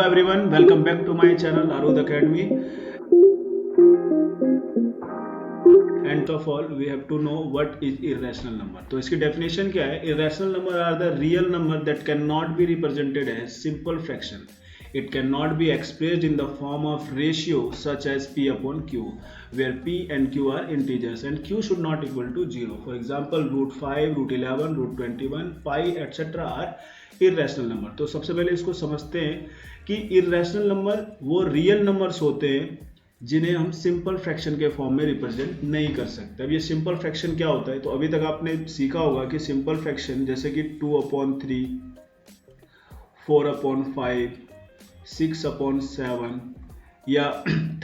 everyone, welcome back to my channel Arud Academy. And of all, we have to know what is irrational number. तो इसकी definition क्या है? Irrational number are the real number that cannot be represented as simple fraction. It cannot be expressed in the form of ratio such as p upon q, where p and q are integers and q should not equal to 0. For example, root 5, root 11, root 21, pi etc. are irrational number. तो सबसे पहले इसको समझते हैं कि irrational number वो real numbers होते हैं जिन्हें हम सिंपल फ्रैक्शन के फॉर्म में रिप्रेजेंट नहीं कर सकते। अब ये सिंपल फ्रैक्शन क्या होता है, तो अभी तक आपने सीखा होगा कि सिंपल फ्रैक्शन जैसे कि 2/3, 4/5, 6/7 या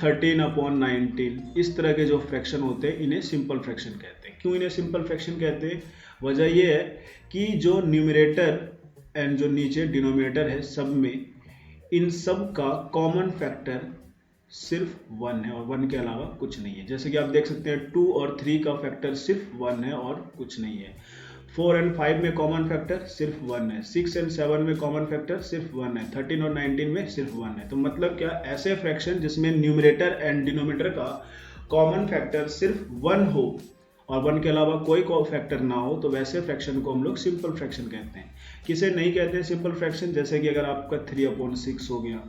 13/19, इस तरह के जो फ्रैक्शन होते हैं इन्हें सिंपल फ्रैक्शन कहते हैं। क्यों इन्हें सिंपल फ्रैक्शन कहते हैं? वजह ये है कि जो न्यूमरेटर एंड जो नीचे डिनोमिनेटर है सब में, इन सब का कॉमन फैक्टर सिर्फ 1 है और 1 के अलावा कुछ नहीं है। जैसे कि आप देख सकते हैं 2 और 3 का फैक्टर सिर्फ 1 है और कुछ नहीं है। 4 और 5 में कॉमन फैक्टर सिर्फ 1 है। 6 और 7 में कॉमन फैक्टर सिर्फ 1 है। 13 और 19 में सिर्फ 1 है। तो मतलब क्या, ऐसे फ्रैक्शन जिसमें न्यूमरेटर एंड डिनोमिनेटर का कॉमन फैक्टर सिर्फ 1 हो और 1 के अलावा कोई फैक्टर ना हो, तो वैसे फ्रैक्शन को हम लोग सिंपल फ्रैक्शन कहते हैं। किसे नहीं कहते हैं सिंपल फ्रैक्शन? जैसे कि अगर आपका 3/6 हो गया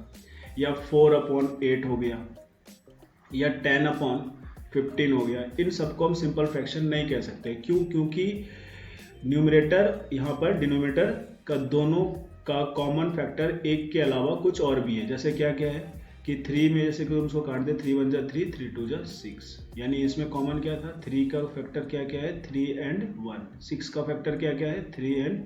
या 4/8 हो गया या 10/15 हो गया, इन सबको हम सिंपल फ्रैक्शन नहीं कह सकते। क्यों? क्योंकि न्यूमरेटर यहाँ पर डिनोमिनेटर का दोनों का कॉमन फैक्टर 1 के अलावा कुछ और भी है। जैसे क्या क्या है कि 3 में जैसे कि हम उसको काट दे, 3 1 जा 3, 3 2 जा 6, यानी इसमें कॉमन क्या था? 3 का फैक्टर क्या क्या है? 3 and 1। 6 का फैक्टर क्या क्या है? 3 and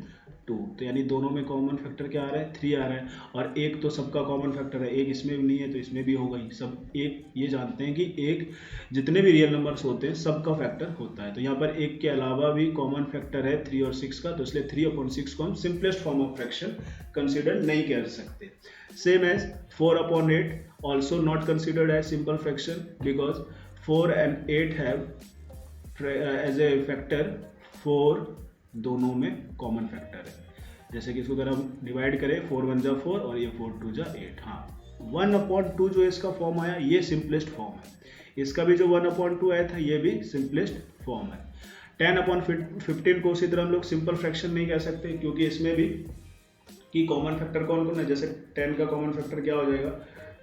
2। तो यानी दोनों में कॉमन फैक्टर क्या आ रहा है? 3 आ रहा है। और 1 तो सबका कॉमन फैक्टर है, 1 इसमें भी नहीं है तो इसमें भी होगा ही। सब 1 ये जानते हैं कि 1 जितने भी रियल नंबर्स होते हैं सबका फैक्टर होता है। तो यहाँ पर 1 के अलावा भी कॉमन फैक्टर है 3 और 6 का, तो इसलिए 3/6 को हम simplest form of fraction consider नहीं कर सकते। Same as 4/8 also not considered as simple fraction because 4 and 8 have as a factor 4 दोनों में कॉमन फैक्टर है। जैसे कि इसको अगर हम डिवाइड करें 4 1 जा 4 और ये 4 2 जा 8। हाँ, 1/2 जो इसका फॉर्म आया ये सिंपलेस्ट फॉर्म है। इसका भी जो 1/2 आया था ये भी सिंपलेस्ट फॉर्म है। 10/15 को उसी तरह हम लोग सिंपल फ्रैक्शन नहीं कह सकते क्योंकि इसमें भी कि कॉमन फैक्टर कौन कौन है। जैसे 10 का कॉमन फैक्टर क्या हो जाएगा?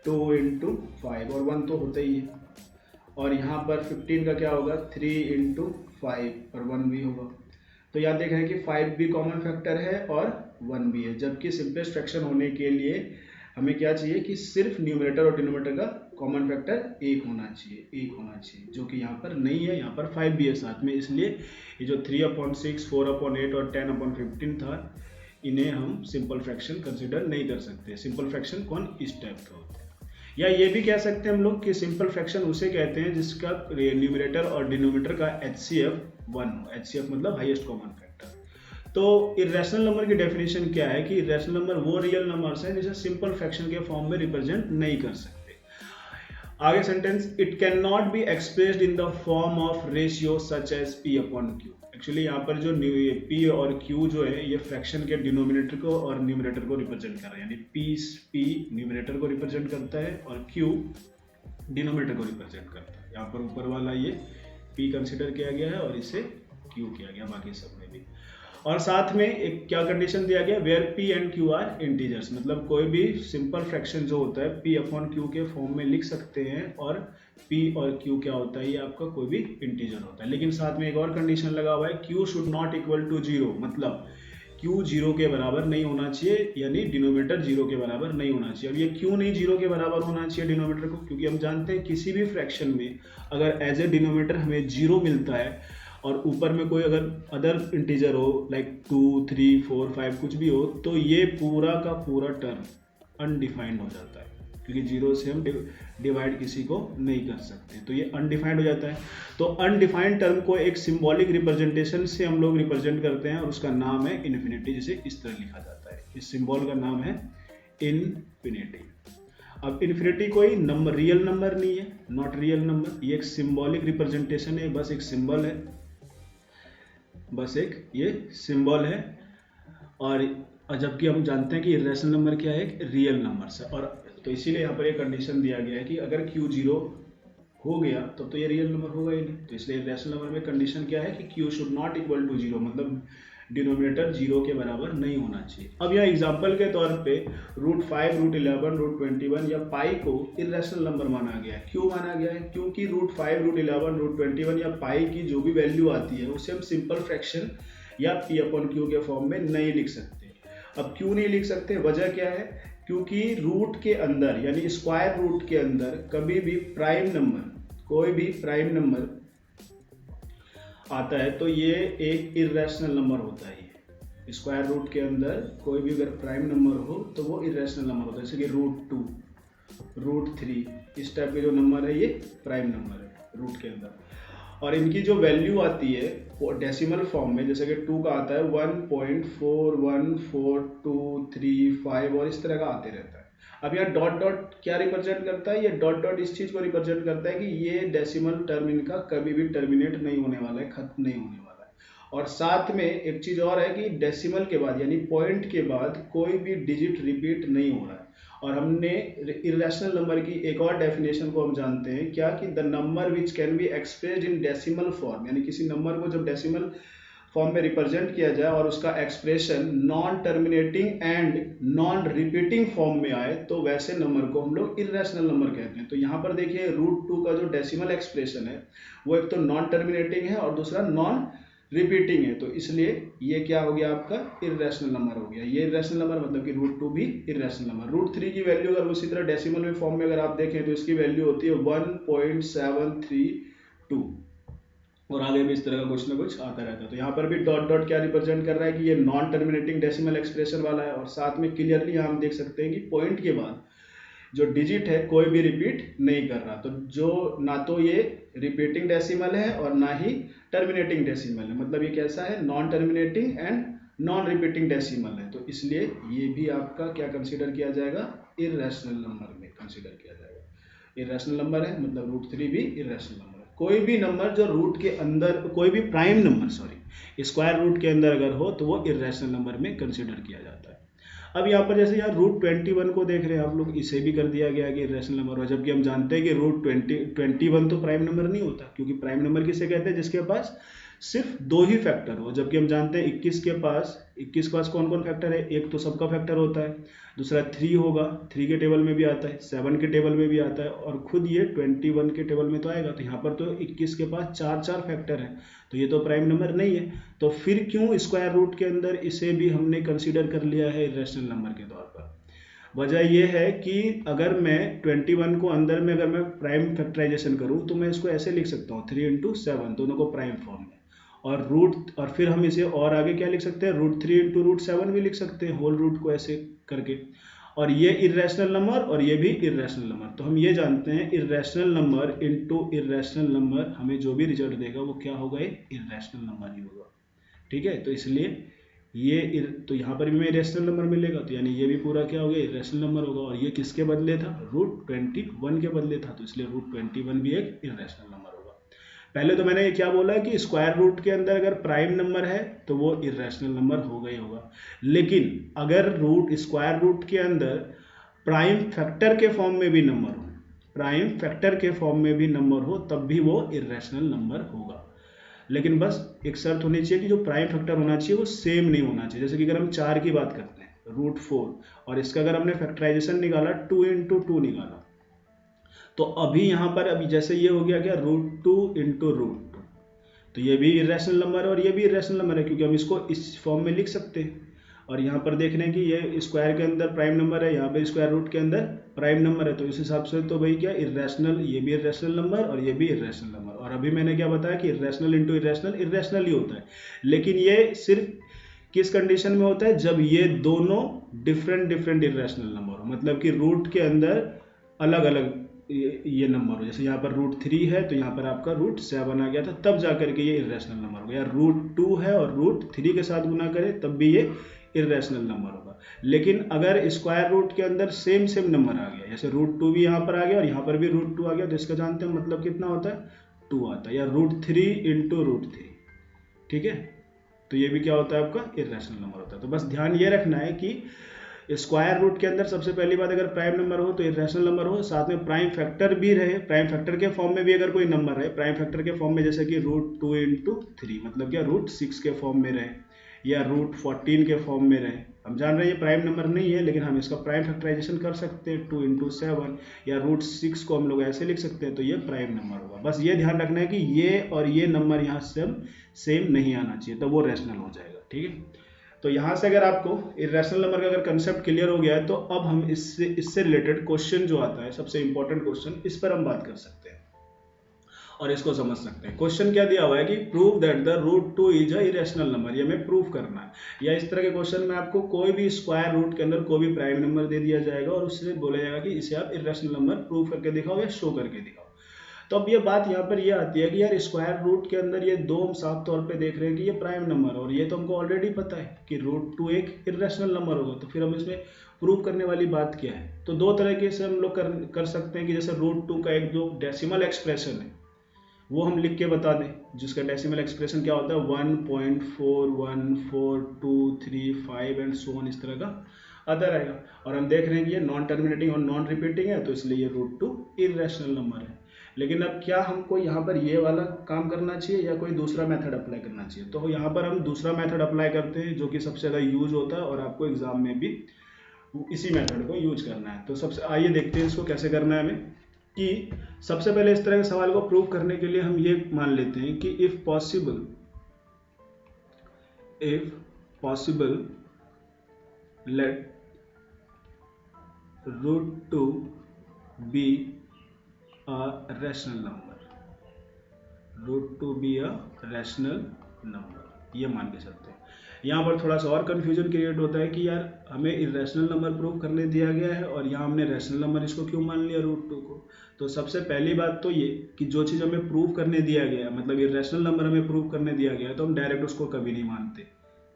2 × 5 और 1 तो होता ही है। और यहाँ पर 15 का क्या होगा? 3 × 5 और 1 भी होगा। तो याद देख रहे हैं कि 5 भी कॉमन फैक्टर है और 1 भी है। जबकि सिंपलेस्ट फ्रैक्शन होने के लिए हमें क्या चाहिए कि सिर्फ न्यूमरेटर और डिनोमिनेटर का कॉमन फैक्टर 1 होना चाहिए, 1 होना चाहिए, जो कि यहाँ पर नहीं है। यहाँ पर 5 भी है साथ में, इसलिए ये जो 3/6, 4/8 और 10/15 था, इन्हें हम सिंपल फ्रैक्शन कंसिडर नहीं कर सकते। सिंपल फ्रैक्शन कौन? इस टाइप का होता है। या ये भी कह सकते हैं हम लोग कि सिंपल फ्रैक्शन उसे कहते हैं जिसका न्यूमरेटर और डिनोमिनेटर का HCF 1 हो। HCF मतलब हाईएस्ट कॉमन फैक्टर। तो इर्रेशनल नंबर की डेफिनेशन क्या है कि इर्रेशनल नंबर वो रियल नंबर्स हैं जिसे सिंपल फ्रैक्शन के फॉर्म में रिप्रेजेंट नहीं कर सकते। आगे sentence, it can not be expressed in the form of ratio such as p/q। Actually यहाँ पर जो p और q जो है ये फ्रैक्शन के डिनोमिनेटर को और न्यूमरेटर को रिप्रेजेंट कर रहा है। यानी p न्यूमरेटर को रिप्रेजेंट करता है और q डिनोमिनेटर को रिप्रेजेंट करता है। यहाँ पर ऊपर वाला ये p कंसिडर किया गया है और इसे q किया गया, बाकी सब में भी। और साथ में एक क्या कंडीशन दिया गया? Where p and q are integers. मतलब कोई भी सिंपल फ्रैक्शन जो होता है p/q के फॉर्म में लिख सकते हैं और p और q क्या होता है? ये आपका कोई भी इंटीजर होता है। लेकिन साथ में एक और कंडीशन लगा हुआ है, q should not equal to 0। मतलब q 0 के बराबर नहीं होना चाहिए, यानी डिनोमिनेटर 0 के बराबर नहीं होना चाहिए। अब ये क्यों नहीं 0 के बराबर होना चाहिए डिनोमिनेटर को? क्योंकि हम जानते हैं किसी भी फ्रैक्शन में अगर एज ए डिनोमिनेटर हमें 0 मिलता है और ऊपर में कोई अगर अदर इंटीजर हो लाइक 2 3 4 5 कुछ भी हो, तो ये पूरा का पूरा टर्म अनडिफाइंड हो जाता है क्योंकि 0 से हम डिवाइड किसी को नहीं कर सकते, तो ये अनडिफाइंड हो जाता है। तो अनडिफाइंड टर्म को एक सिंबॉलिक रिप्रेजेंटेशन से हम लोग रिप्रेजेंट करते हैं और उसका नाम है इन्फिनिटी, जिसे इस तरह लिखा जाता है। इस सिंबल का नाम है इन्फिनिटी। अब इन्फिनिटी कोई नंबर, रियल नंबर नहीं है, नॉट रियल नंबर, ये एक सिंबॉलिक रिप्रेजेंटेशन है, बस एक सिंबल है, बस एक ये सिंबल है। और और जबकि हम जानते हैं कि इरेशनल नंबर क्या है, एक रियल नंबर है। और तो इसीलिए यहाँ पर एक कंडीशन दिया गया है कि अगर Q 0 हो गया तब तो ये रियल नंबर होगा ही नहीं। तो इसलिए इरेशनल नंबर में कंडीशन क्या है कि Q should not equal to 0, मतलब डिनोमिनेटर 0 के बराबर नहीं होना चाहिए। अब यहाँ एग्जाम्पल के तौर पे √5, √11, √21 या पाई को इरेशनल नंबर माना गया है। क्यों माना गया है? क्योंकि √5, √11, √21 या पाई की जो भी वैल्यू आती है उसे हम सिंपल फ्रैक्शन या P/Q के फॉर्म में नहीं लिख सकते। अब क्यों नहीं लिख सकते? वजह क्या है? क्योंकि रूट के अंदर यानी स्क्वायर रूट के अंदर कभी भी प्राइम नंबर, कोई भी प्राइम नंबर आता है तो ये एक इरेशनल नंबर होता है। स्क्वायर रूट के अंदर कोई भी अगर प्राइम नंबर हो तो वो इरेशनल नंबर होता है। जैसे कि √2, √3 इस टाइप के जो नंबर है ये प्राइम नंबर है रूट के अंदर। और इनकी जो वैल्यू आती है वो डेसिमल फॉर्म में, जैसे कि 2 का आता है 1.414235 और इस तरह का आते रहता है। अब यहाँ डॉट डॉट क्या रिप्रेजेंट करता है? ये डॉट डॉट इस चीज को रिप्रेजेंट करता है कि ये डेसिमल टर्म इनका कभी भी टर्मिनेट नहीं होने वाला है, खत्म नहीं होने वाला है। और साथ में एक चीज और है कि डेसिमल के बाद यानी पॉइंट के बाद कोई भी डिजिट रिपीट नहीं हो रहा है। और हमने इरेशनल नंबर की एक और डेफिनेशन को हम जानते हैं क्या, कि the number which can be expressed in decimal form, यानी किसी नंबर को जब डेसिमल फॉर्म में रिप्रेजेंट किया जाए और उसका expression non terminating and non repeating form में आए तो वैसे नंबर को हम लोग इरेशनल नंबर कहते हैं। तो यहाँ पर देखिए √2 का जो डेसिमल एक्सप्रेशन है वो एक तो नॉन टर्मिनेटिंग है और दूसरा नॉन रिपीटिंग है। तो इसलिए ये क्या हो गया, आपका इरेशनल नंबर हो गया। ये इरेशनल नंबर मतलब कि √2 भी इरेशनल नंबर। √3 की वैल्यू अगर उसी तरह डेसिमल में फॉर्म में अगर आप देखें तो इसकी वैल्यू होती है 1.732 और आगे भी इस तरह का कुछ ना कुछ आता रहता है। तो यहाँ पर भी डॉट डॉट क्या रिप्रेजेंट कर रहा है कि ये नॉन टर्मिनेटिंग डेसिमल एक्सप्रेशन वाला है। और साथ में क्लियरली यहाँ हम देख सकते हैं कि पॉइंट के बाद जो डिजिट है कोई भी रिपीट नहीं कर रहा। तो जो ना तो ये रिपीटिंग डेसिमल है और ना ही टर्मिनेटिंग डेसिमल है, मतलब ये कैसा है, non terminating and non repeating decimal है। तो इसलिए ये भी आपका क्या कंसीडर किया जाएगा, इरेशनल नंबर में कंसीडर किया जाएगा। इरेशनल नंबर है मतलब √3 भी इरेशनल नंबर है। कोई भी नंबर जो रूट के अंदर, कोई भी प्राइम नंबर स्क्वायर रूट के अंदर अगर हो तो वो इरेशनल नंबर में कंसीडर किया जाता है। अब यहाँ पर जैसे यहाँ √21 को देख रहे हैं आप लोग, इसे भी कर दिया गया कि इरेशनल नंबर हो, जबकि हम जानते हैं कि √21 तो प्राइम नंबर नहीं होता, क्योंकि प्राइम नंबर किसे कहते हैं, जिसके पास सिर्फ 2 ही फैक्टर हो। जबकि हम जानते हैं 21 के पास कौन कौन फैक्टर है, एक तो सबका फैक्टर होता है, दूसरा 3 होगा, 3 के टेबल में भी आता है, 7 के टेबल में भी आता है और खुद ये 21 के टेबल में तो आएगा। तो यहाँ पर तो 21 के पास 4 फैक्टर है, तो ये तो प्राइम नंबर नहीं है। तो फिर क्यों स्क्वायर रूट के अंदर इसे भी हमने कंसीडर कर लिया है इरेशनल नंबर के तौर पर? वजह यह है कि अगर मैं 21 को अंदर में अगर मैं प्राइम फैक्टराइजेशन करूं तो मैं इसको ऐसे लिख सकता हूँ 3 × 7, दोनों को प्राइम फॉर्म में, और फिर हम इसे और आगे क्या लिख सकते हैं, √3 × √7 भी लिख सकते हैं, होल रूट को ऐसे करके। और ये इरेशनल नंबर और ये भी इरेशनल नंबर। तो हम ये जानते हैं irrational number into irrational number हमें जो भी रिजल्ट देगा वो क्या होगा, एक इरेशनल नंबर ही होगा। ठीक है, तो इसलिए तो यहाँ पर भी हमें इरेशनल नंबर मिलेगा, तो यानी ये भी पूरा क्या हो गया, इरेशनल नंबर होगा। और ये किसके बदले था, √21 के बदले था, तो इसलिए √21 भी एक इरेशनल नंबर होगा। पहले तो मैंने ये क्या बोला कि स्क्वायर रूट के अंदर अगर प्राइम नंबर है तो वो इरेशनल नंबर होगा ही होगा, लेकिन अगर स्क्वायर रूट के अंदर प्राइम फैक्टर के फॉर्म में भी नंबर हो तब भी वो इरेशनल नंबर होगा। लेकिन बस एक शर्त होनी चाहिए कि जो प्राइम फैक्टर होना चाहिए वो सेम नहीं होना चाहिए। जैसे कि अगर हम 4 की बात करते हैं √4 और इसका अगर हमने फैक्टराइजेशन निकाला 2 × 2 निकाला, तो अभी यहाँ पर अभी जैसे ये हो गया क्या, √2 × √2, तो ये भी इरेशनल नंबर है और ये भी इरेशनल नंबर है, क्योंकि हम इसको इस फॉर्म में लिख सकते हैं। और यहाँ पर देख रहे हैं कि ये स्क्वायर के अंदर प्राइम नंबर है, यहाँ पे स्क्वायर रूट के अंदर प्राइम नंबर है, तो इस हिसाब से तो भाई क्या इरेशनल, ये भी इरेशनल नंबर और ये भी इरेशनल नंबर। और अभी मैंने क्या बताया कि इरेशनल इंटू इरेशनल ही होता है, लेकिन ये सिर्फ किस कंडीशन में होता है, जब ये दोनों डिफरेंट इरेशनल नंबर हो, मतलब कि रूट के अंदर अलग अलग ये नंबर हो। जैसे यहाँ पर √3 है तो यहाँ पर आपका √7 आ गया था, तब जाकर के ये इरेशनल नंबर हो गया। √2 है और √3 के साथ गुना करें तब भी ये इरेशनल नंबर होगा। लेकिन अगर स्क्वायर रूट के अंदर सेम नंबर आ गया, जैसे √2 भी यहाँ पर आ गया और यहाँ पर भी √2 आ गया, तो इसका जानते हैं मतलब कितना होता है, 2 आता है, या √3 × √3। ठीक है, तो ये भी क्या होता है आपका इर्रेशनल नंबर होता है। तो बस ध्यान ये रखना है कि स्क्वायर रूट के अंदर सबसे पहली बात अगर प्राइम नंबर हो तो इर्रेशनल नंबर हो, साथ में प्राइम फैक्टर भी रहे, प्राइम फैक्टर के फॉर्म में भी अगर कोई नंबर रहे, प्राइम फैक्टर के फॉर्म में जैसे कि √2 × 3 मतलब क्या √6 के फॉर्म में रहे या √14 के फॉर्म में रहे। हम जान रहे हैं ये प्राइम नंबर नहीं है, लेकिन हम इसका प्राइम फैक्टराइजेशन कर सकते हैं 2 × 7 या √6 को हम लोग ऐसे लिख सकते हैं, तो ये प्राइम नंबर होगा। बस ये ध्यान रखना है कि ये और ये नंबर यहाँ से सेम नहीं आना चाहिए, तो वो रैशनल हो जाएगा। ठीक है, तो यहाँ से अगर आपको इर्रेशनल नंबर का अगर कंसेप्ट क्लियर हो गया है तो अब हम इससे रिलेटेड क्वेश्चन जो आता है सबसे इंपॉर्टेंट क्वेश्चन, इस पर हम बात कर सकते हैं और इसको समझ सकते हैं। क्वेश्चन क्या दिया हुआ है कि prove that the √2 is a irrational number, ये हमें प्रूव करना है। या इस तरह के क्वेश्चन में आपको कोई भी स्क्वायर रूट के अंदर कोई भी प्राइम नंबर दे दिया जाएगा और उससे बोला जाएगा कि इसे आप इरेशनल नंबर प्रूव करके दिखाओ या शो करके दिखाओ। तो अब ये बात यहाँ पर ये आती है कि यार स्क्वायर रूट के अंदर ये दो हम साफ तौर पे देख रहे हैं कि ये प्राइम नंबर है और ये तो हमको ऑलरेडी पता है कि √2 एक इरेशनल नंबर होगा, तो फिर हम इसमें प्रूव करने वाली बात क्या है। तो दो तरीके से हम लोग कर सकते हैं कि जैसे √2 का एक जो डेसिमल एक्सप्रेशन है वो हम लिख के बता दें, जिसका डेसिमल एक्सप्रेशन क्या होता है 1.41423 एंड सो ऑन, इस तरह का आता रहेगा। और हम देख रहे हैं कि ये नॉन टर्मिनेटिंग और नॉन रिपीटिंग है, तो इसलिए ये √2 इरेशनल नंबर है। लेकिन अब क्या हमको यहाँ पर ये वाला काम करना चाहिए या कोई दूसरा मेथड अप्लाई करना चाहिए, तो यहाँ पर हम दूसरा मेथड अप्लाई करते हैं जो कि सबसे ज़्यादा यूज होता है और आपको एग्जाम में भी इसी मेथड को यूज करना है। तो सबसे आइए देखते हैं इसको कैसे करना है हमें। कि सबसे पहले इस तरह के सवाल को प्रूव करने के लिए हम ये मान लेते हैं कि if possible let √2 be a rational number, √2 be a rational number, ये मान के चलते हैं। यहाँ पर थोड़ा सा और कन्फ्यूजन क्रिएट होता है कि यार हमें इरेशनल नंबर प्रूव करने दिया गया है और यहाँ हमने रैशनल नंबर इसको क्यों मान लिया √2 को। तो सबसे पहली बात तो ये कि जो चीज़ हमें प्रूव करने दिया गया है, मतलब इरेशनल नंबर हमें प्रूव करने दिया गया है, तो हम डायरेक्ट उसको कभी नहीं मानते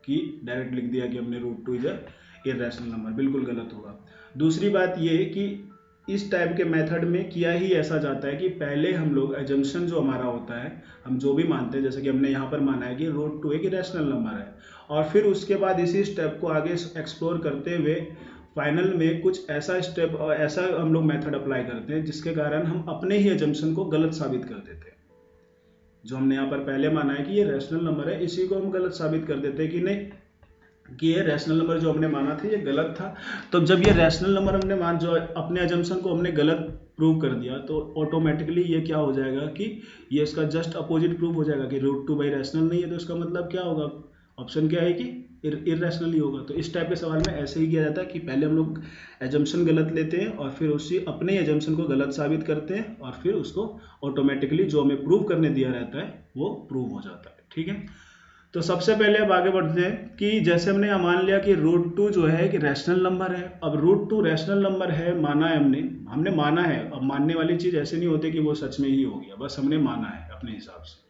कि डायरेक्ट लिख दिया कि हमने √2 इज अ इरेशनल नंबर, बिल्कुल गलत होगा। दूसरी बात ये कि इस टाइप के मेथड में किया ही ऐसा जाता है कि पहले हम लोग एजम्पशन जो हमारा होता है, हम जो भी मानते हैं, जैसे कि हमने यहाँ पर माना है कि √2 एक इरेशनल नंबर है, और फिर उसके बाद इसी स्टेप को आगे एक्सप्लोर करते हुए फाइनल में कुछ ऐसा स्टेप और ऐसा हम लोग मेथड अप्लाई करते हैं जिसके कारण हम अपने ही एजम्पशन को गलत साबित कर देते हैं। जो हमने यहाँ पर पहले माना है कि ये रैशनल नंबर है, इसी को हम गलत साबित कर देते हैं कि नहीं, कि ये रैशनल नंबर जो हमने माना था ये गलत था। तो जब ये रैशनल नंबर हमने जो अपने एजम्पशन को हमने गलत प्रूव कर दिया, तो ऑटोमेटिकली ये क्या हो जाएगा कि ये इसका जस्ट अपोजिट प्रूव हो जाएगा कि √2 बाई रैशनल नहीं है, तो इसका मतलब क्या होगा, ऑप्शन क्या है कि इररेशनल ही होगा। तो इस टाइप के सवाल में ऐसे ही किया जाता है कि पहले हम लोग एजम्पशन गलत लेते हैं और फिर उसी अपने एजम्पशन को गलत साबित करते हैं और फिर उसको ऑटोमेटिकली जो हमें प्रूव करने दिया रहता है वो प्रूव हो जाता है। ठीक है, तो सबसे पहले अब आगे बढ़ते हैं कि जैसे हमने यहाँ मान लिया कि √2 जो है कि रैशनल नंबर है। अब √2 रैशनल नंबर है, माना है हमने माना है। अब मानने वाली चीज़ ऐसे नहीं होती कि वो सच में ही हो गया, बस हमने माना है अपने हिसाब से।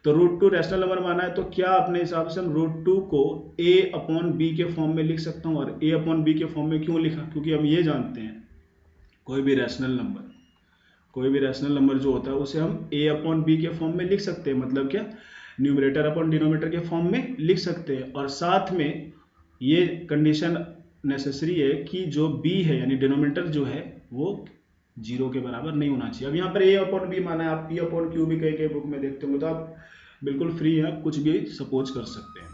तो √2 रैशनल नंबर माना है, तो क्या अपने हिसाब से हम √2 को a/b के फॉर्म में लिख सकता हूँ। और a/b के फॉर्म में क्यों लिखा, क्योंकि हम ये जानते हैं कोई भी रैशनल नंबर जो होता है उसे हम a/b के फॉर्म में लिख सकते हैं। मतलब क्या, न्यूमरेटर अपॉन डिनोमिनेटर के फॉर्म में लिख सकते हैं। और साथ में ये कंडीशन नेसेसरी है कि जो b है यानी डिनोमिनेटर जो है वो 0 के बराबर नहीं होना चाहिए। अब यहाँ पर a/b माना है, आप p/q भी कई बुक में देखते होंगे, तो आप बिल्कुल फ्री हैं, कुछ भी सपोज कर सकते हैं।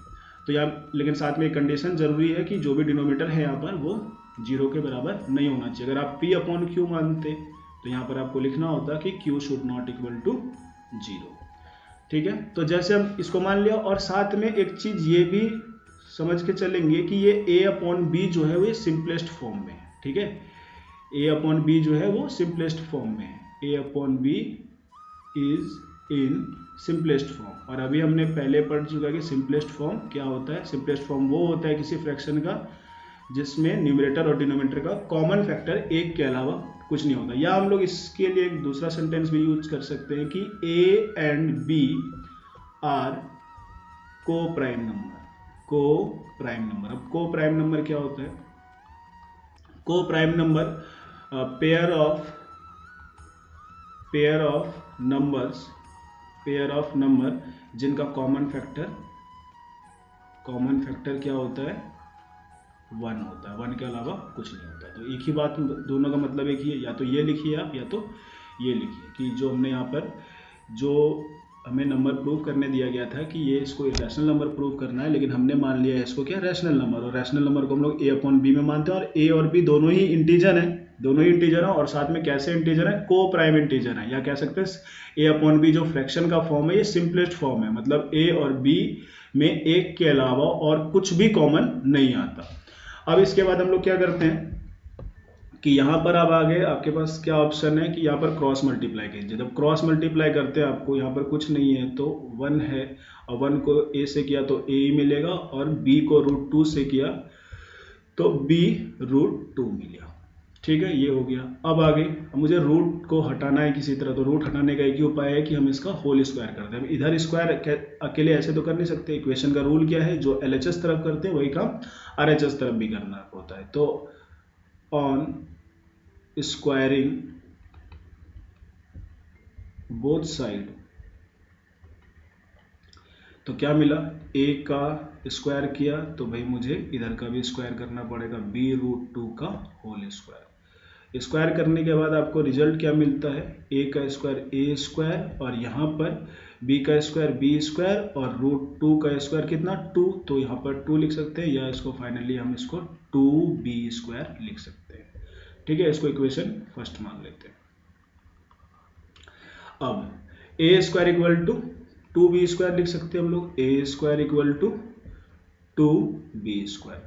तो यहाँ लेकिन साथ में एक कंडीशन जरूरी है कि जो भी डिनोमिनेटर है यहाँ पर वो 0 के बराबर नहीं होना चाहिए। अगर आप p/q मानते तो यहाँ पर आपको लिखना होता कि q should not equal to 0। ठीक है, तो जैसे हम इसको मान लिया, और साथ में एक चीज ये भी समझ के चलेंगे कि ये a/b जो है वो सिंपलेस्ट फॉर्म में है। ठीक है, a/b जो है वो सिंपलेस्ट फॉर्म में है, a/b is in simplest form. और अभी हमने पहले पढ़ चुका कि सिंपलेस्ट फॉर्म क्या होता है। सिंपलेस्ट फॉर्म वो होता है किसी फ्रैक्शन का जिसमें न्यूमरेटर और डिनोमिनेटर का कॉमन फैक्टर 1 के अलावा कुछ नहीं होता। या हम लोग इसके लिए एक दूसरा सेंटेंस भी यूज कर सकते हैं कि a and b are coprime number. अब को प्राइम नंबर क्या होता है, को prime number pair of number जिनका कॉमन फैक्टर कॉमन फैक्टर क्या होता है, 1 होता है, 1 के अलावा कुछ नहीं होता। तो एक ही बात, दोनों का मतलब एक ही है, या तो ये लिखिए आप या तो ये लिखिए कि जो हमने यहाँ पर जो हमें नंबर प्रूव करने दिया गया था कि ये इसको रैशनल नंबर प्रूव करना है, लेकिन हमने मान लिया है इसको क्या, रैशनल नंबर। और रैशनल नंबर को हम लोग a/b में मानते हैं, और a और b दोनों ही इंटीजर हैं, दोनों ही इंटीजर हैं, और साथ में कैसे इंटीजर है, को प्राइम इंटीजर है, या कह सकते हैं a/b जो फ्रैक्शन का फॉर्म है ये सिंपलेस्ट फॉर्म है, मतलब a और b में एक के अलावा और कुछ भी कॉमन नहीं आता। अब इसके बाद हम लोग क्या करते हैं कि यहाँ पर अब आगे आपके पास क्या ऑप्शन है कि यहाँ पर क्रॉस मल्टीप्लाई कीजिए। जब क्रॉस मल्टीप्लाई करते हैं आपको यहाँ पर कुछ नहीं है तो 1 है, और 1 को a से किया तो a ही मिलेगा, और b को √2 से किया तो b √2 मिलेगा। ठीक है, ये हो गया। अब आगे अब मुझे रूट को हटाना है किसी तरह, तो रूट हटाने का एक ही उपाय है कि हम इसका होल स्क्वायर करते हैं। इधर स्क्वायर अकेले ऐसे तो कर नहीं सकते, इक्वेशन का रूल क्या है, जो LHS तरफ करते हैं वही काम RHS तरफ भी करना होता है। तो ऑन स्क्वायरिंग बोथ साइड, तो क्या मिला, a का स्क्वायर किया तो भाई मुझे इधर का भी स्क्वायर करना पड़ेगा, b √2 का होल स्क्वायर। स्क्वायर करने के बाद आपको रिजल्ट क्या मिलता है, a का स्क्वायर a स्क्वायर, और यहाँ पर b का स्क्वायर b स्क्वायर, और √2 का स्क्वायर कितना, 2, तो यहाँ पर 2 लिख सकते हैं, या इसको फाइनली हम इसको 2b स्क्वायर लिख सकते हैं। ठीक है, इसको इक्वेशन फर्स्ट मान लेते हैं। अब a square equal to 2b square लिख सकते हैं हम लोग, a square equal to 2b square.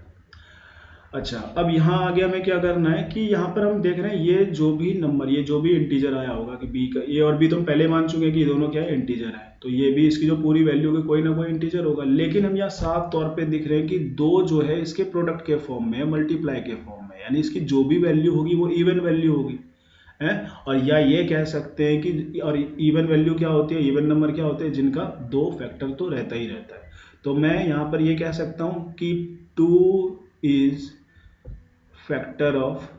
अच्छा, अब यहाँ आगे हमें क्या करना है कि यहाँ पर हम देख रहे हैं ये जो भी नंबर, ये जो भी इंटीजर आया होगा कि b का, a और b तो हम पहले मान चुके हैं कि दोनों क्या है, इंटीजर है, तो ये भी इसकी जो पूरी वैल्यू होगी कोई ना कोई इंटीजर होगा। लेकिन हम यहाँ साफ तौर पे दिख रहे हैं कि 2 जो है इसके प्रोडक्ट के फॉर्म में, मल्टीप्लाई के फॉर्म में, यानी इसकी जो भी वैल्यू होगी वो इवन वैल्यू होगी है। और या ये कह सकते हैं कि, और इवन वैल्यू क्या होती है, इवन नंबर क्या होते हैं, जिनका 2 फैक्टर तो रहता ही रहता है। तो मैं यहाँ पर ये कह सकता हूँ कि 2 is factor of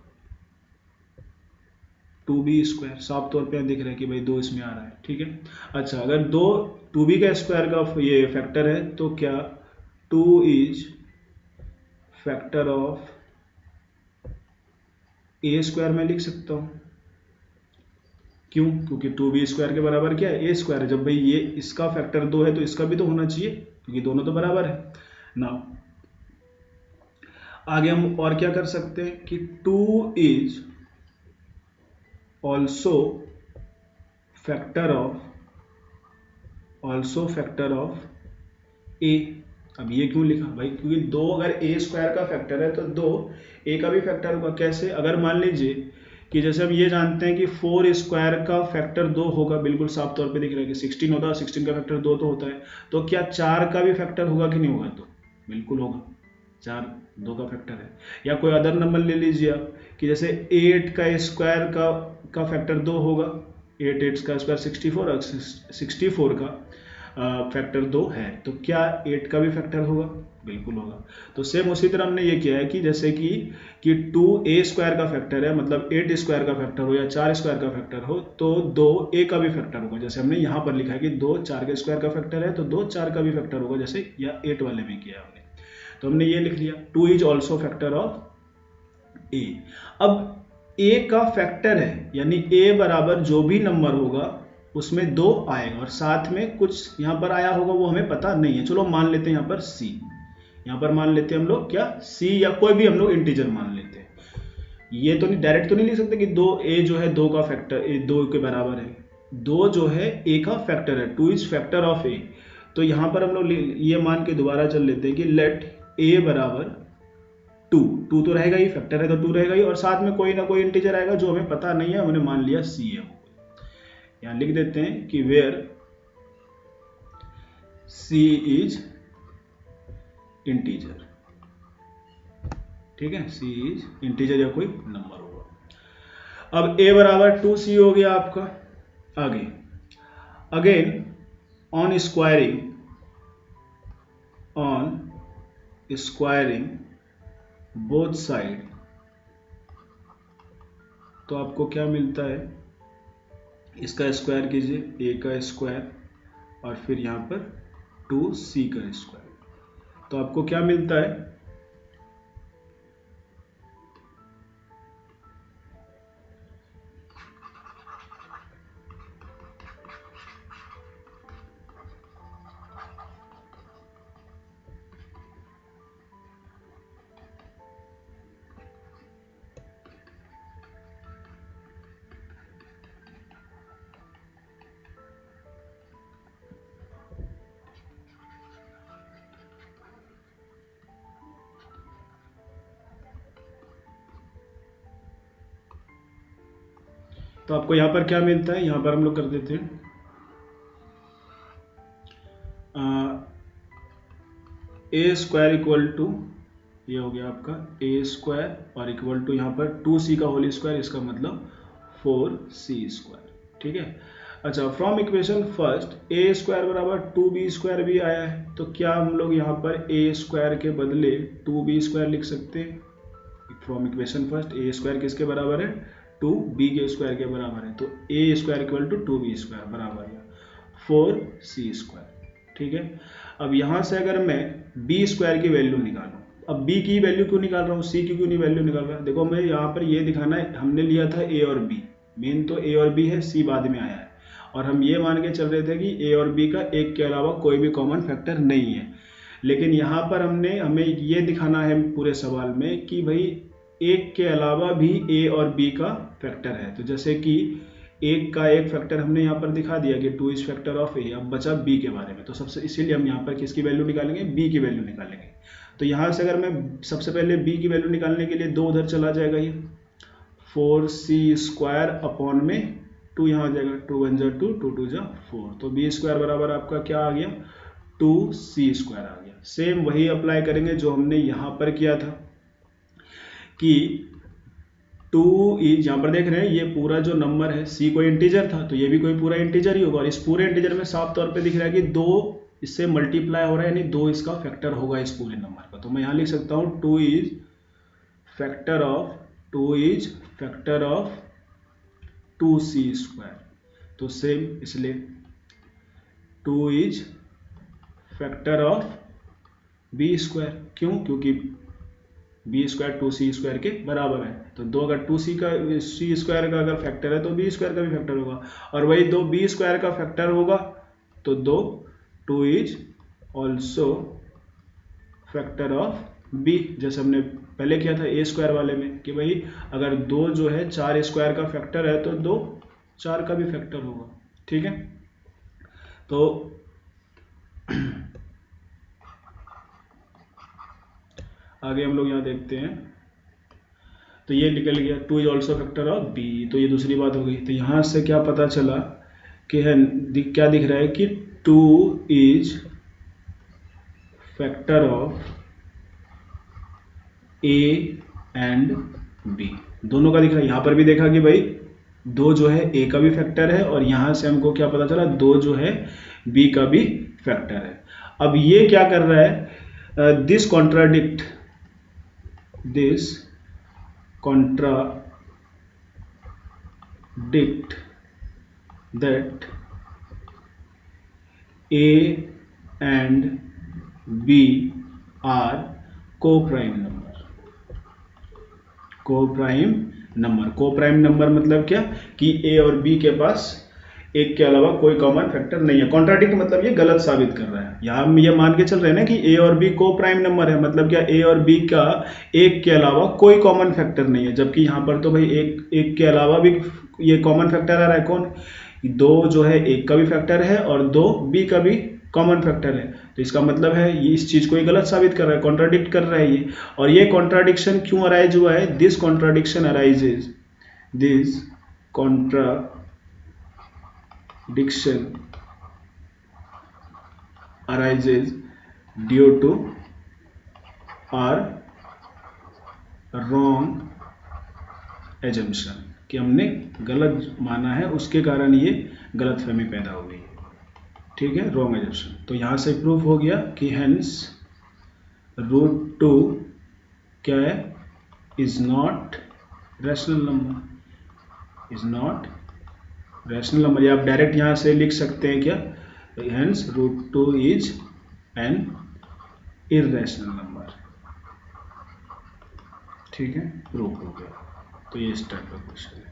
2b square. साफ तौर पे दिख रहा है कि भाई 2 इसमें आ रहा है। ठीक है, अच्छा, अगर 2b का स्क्वायर का ये फैक्टर है तो क्या 2 is factor of a square में लिख सकता हूं। क्यों, क्योंकि 2b स्क्वायर के बराबर क्या है, a स्क्वायर है। जब भाई ये इसका फैक्टर 2 है तो इसका भी तो होना चाहिए, क्योंकि दोनों तो बराबर है ना। आगे हम और क्या कर सकते हैं कि 2 is also factor of a। अब ये क्यों लिखा भाई, क्योंकि 2 अगर a स्क्वायर का फैक्टर है तो 2 a का भी फैक्टर होगा। कैसे, अगर मान लीजिए कि जैसे हम ये जानते हैं कि 4 स्क्वायर का फैक्टर 2 होगा, बिल्कुल साफ तौर पे दिख रहा है कि 16 होता है, 16 का फैक्टर 2 तो होता है, तो क्या 4 का भी फैक्टर होगा कि नहीं होगा, तो बिल्कुल होगा, 4 2 का फैक्टर है। या कोई अदर नंबर ले लीजिए आप कि जैसे 8 का स्क्वायर का फैक्टर 2 होगा, 8 का स्क्वायर 64, और 64 का फैक्टर 2 है, तो क्या 8 का भी फैक्टर होगा, बिल्कुल होगा। तो सेम उसी तरह हमने ये किया है कि जैसे कि 2a स्क्वायर का फैक्टर है, मतलब 8 स्क्वायर का फैक्टर हो या 4 स्क्वायर का फैक्टर हो, तो 2a का भी फैक्टर होगा। जैसे हमने यहाँ पर लिखा है कि 2 4 के स्क्वायर का फैक्टर है तो 2 4 का भी फैक्टर होगा, जैसे या 8 वाले में किया हमने, तो हमने ये लिख लिया 2 is also factor of a। अब a का फैक्टर है, यानी a बराबर जो भी नंबर होगा उसमें 2 आएगा, और साथ में कुछ यहाँ पर आया होगा वो हमें पता नहीं है। चलो मान लेते हैं यहाँ पर c, यहाँ पर मान लेते हैं हम लोग क्या c, या कोई भी हम लोग इंटीजर मान लेते हैं। ये तो नहीं, डायरेक्ट तो नहीं लिख सकते कि 2a जो है 2 का फैक्टर 2 के बराबर है, 2 जो है a का फैक्टर है, 2 इज फैक्टर ऑफ a। तो यहाँ पर हम लोग ये मान के दोबारा चल लेते हैं कि लेट a बराबर 2 तो रहेगा ही, फैक्टर है तो 2 रहेगा ही, और साथ में कोई ना कोई इंटीजर आएगा जो हमें पता नहीं है, हमने मान लिया c है। यहाँ लिख देते हैं कि वेयर c इज इंटीजर। ठीक है, c इज इंटीजर या कोई नंबर होगा। अब a बराबर 2c हो गया आपका। आगे again on squaring both side, तो आपको क्या मिलता है, इसका स्क्वायर कीजिए, a का स्क्वायर और फिर यहाँ पर 2c का स्क्वायर। तो आपको क्या मिलता है, तो आपको यहाँ पर क्या मिलता है, यहाँ पर हम लोग कर देते हैं ए स्क्वायर इक्वल टू, ये हो गया आपका ए स्क्वायर और इक्वल टू यहाँ पर 2c का होल स्क्वायर, इसका मतलब 4c स्क्वायर। ठीक है। अच्छा, from equation first A square बराबर 2b स्क्वायर भी आया है, तो क्या हम लोग यहाँ पर ए स्क्वायर के बदले 2b स्क्वायर लिख सकते हैं। From equation first A square किसके बराबर है, 2b के स्क्वायर के बराबर है, तो A square equal to 2b square बराबर है 4c स्क्वायर। ठीक है। अब यहाँ से अगर मैं b स्क्वायर की वैल्यू निकालूँ, अब b की वैल्यू क्यों निकाल रहा हूँ, c की क्यों नहीं वैल्यू निकाल रहा, देखो मैं यहाँ पर ये दिखाना है, हमने लिया था a और b, मेन तो a और b है, c बाद में आया है, और हम ये मान के चल रहे थे कि a और b का एक के अलावा कोई भी कॉमन फैक्टर नहीं है। लेकिन यहाँ पर हमें ये दिखाना है पूरे सवाल में कि भाई एक के अलावा भी a और b का फैक्टर है। तो जैसे कि एक का एक फैक्टर हमने यहाँ पर दिखा दिया कि 2 इज फैक्टर ऑफ a, अब बचा b के बारे में, तो सबसे इसीलिए हम यहाँ पर किसकी वैल्यू निकालेंगे, b की वैल्यू निकालेंगे। तो यहाँ से अगर मैं सबसे पहले b की वैल्यू निकालने के लिए 2 उधर चला जाएगा, ये 4c स्क्वायर अपॉन में 2 यहाँ आ जाएगा, 2 1 जा 2, 2 2 जा 4, तो b स्क्वायर बराबर आपका क्या आ गया, 2c स्क्वायर आ गया। सेम वही अप्लाई करेंगे जो हमने यहाँ पर किया था कि 2 इज, यहाँ पर देख रहे हैं ये पूरा जो नंबर है c कोई इंटीजर था, तो ये भी कोई पूरा इंटीजर ही होगा, और इस पूरे इंटीजर में साफ तौर पे दिख रहा है कि 2 इससे मल्टीप्लाई हो रहा है, यानी 2 इसका फैक्टर होगा इस पूरे नंबर का। तो मैं यहाँ लिख सकता हूँ 2 is factor of 2c square. तो सेम इसलिए 2 is factor of b square, क्यों, क्योंकि b स्क्वायर 2c स्क्वायर के बराबर है, तो 2 अगर 2c का c स्क्वायर का अगर फैक्टर है तो b स्क्वायर का भी फैक्टर होगा, और वही 2 b स्क्वायर का फैक्टर होगा तो 2 is also factor of b, जैसे हमने पहले किया था a स्क्वायर वाले में कि भाई अगर 2 जो है 4 स्क्वायर का फैक्टर है तो 2 4 का भी फैक्टर होगा। ठीक है। तो आगे हम लोग यहाँ देखते हैं, तो ये निकल गया 2 is also factor of b, तो ये दूसरी बात हो गई। तो यहाँ से क्या पता चला कि क्या दिख रहा है कि 2 is factor of a and b, दोनों का दिख रहा है। यहाँ पर भी देखा कि भाई 2 जो है a का भी फैक्टर है, और यहाँ से हमको क्या पता चला 2 जो है b का भी फैक्टर है। अब ये क्या कर रहा है, this contradict that a and b are co-prime number मतलब क्या कि a और b के पास एक के अलावा कोई कॉमन फैक्टर नहीं है। कॉन्ट्राडिक्ट मतलब ये गलत साबित कर रहा है। यहाँ हम ये मान के चल रहे हैं ना कि a और b को प्राइम नंबर है, मतलब क्या a और b का एक के अलावा कोई कॉमन फैक्टर नहीं है, जबकि यहाँ पर तो भाई एक के अलावा भी ये कॉमन फैक्टर आ रहा है, कौन, 2 जो है एक का भी फैक्टर है और 2 b का भी कॉमन फैक्टर है। तो इसका मतलब है ये इस चीज को ये गलत साबित कर रहा है, कॉन्ट्राडिक्ट कर रहा है ये। और ये कॉन्ट्राडिक्शन क्यों अराइज हुआ है, this contradiction arises due to our wrong assumption, कि हमने गलत माना है, उसके कारण ये गलतफहमी पैदा हो गई। ठीक है, रॉन्ग एजम्पशन। तो यहाँ से प्रूफ हो गया कि हेंस √2 क्या है, इज नॉट रैशनल नंबर, या आप डायरेक्ट यहाँ से लिख सकते हैं क्या, hence √2 is an irrational number. ठीक है, प्रूव हो गया। तो ये इस टाइप का क्वेश्चन है।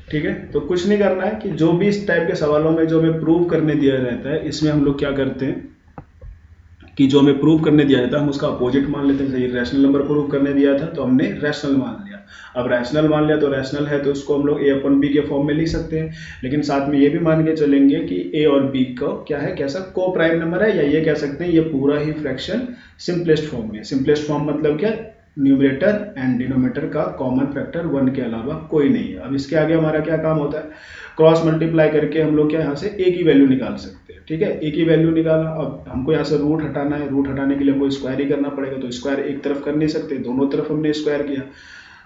ठीक है, तो कुछ नहीं करना है कि जो भी इस टाइप के सवालों में जो हमें प्रूव करने दिया रहता है, इसमें हम लोग क्या करते हैं कि जो हमें प्रूव करने दिया जाता है हम उसका अपोजिट मान लेते हैं। जैसे रैशनल नंबर प्रूव करने दिया था तो हमने रैशनल मान लिया। अब रैशनल मान लिया तो रैशनल है तो उसको हम लोग a अपन b के फॉर्म में लिख सकते हैं, लेकिन साथ में ये भी मान के चलेंगे कि a और b का क्या है, कैसा को प्राइम नंबर है, या ये कह सकते हैं ये पूरा ही फ्रैक्शन सिंपलेस्ट फॉर्म में। सिंपलेस्ट फॉर्म मतलब क्या, न्यूमरेटर एंड डिनोमिनेटर का कॉमन फैक्टर 1 के अलावा कोई नहीं है। अब इसके आगे हमारा क्या काम होता है, क्रॉस मल्टीप्लाई करके हम लोग क्या यहाँ से a की वैल्यू निकाल सकते हैं। ठीक है, a की वैल्यू निकाला। अब हमको यहाँ से रूट हटाना है, रूट हटाने के लिए हमको स्क्वायर ही करना पड़ेगा। तो स्क्वायर एक तरफ कर नहीं सकते, दोनों तरफ हमने स्क्वायर किया।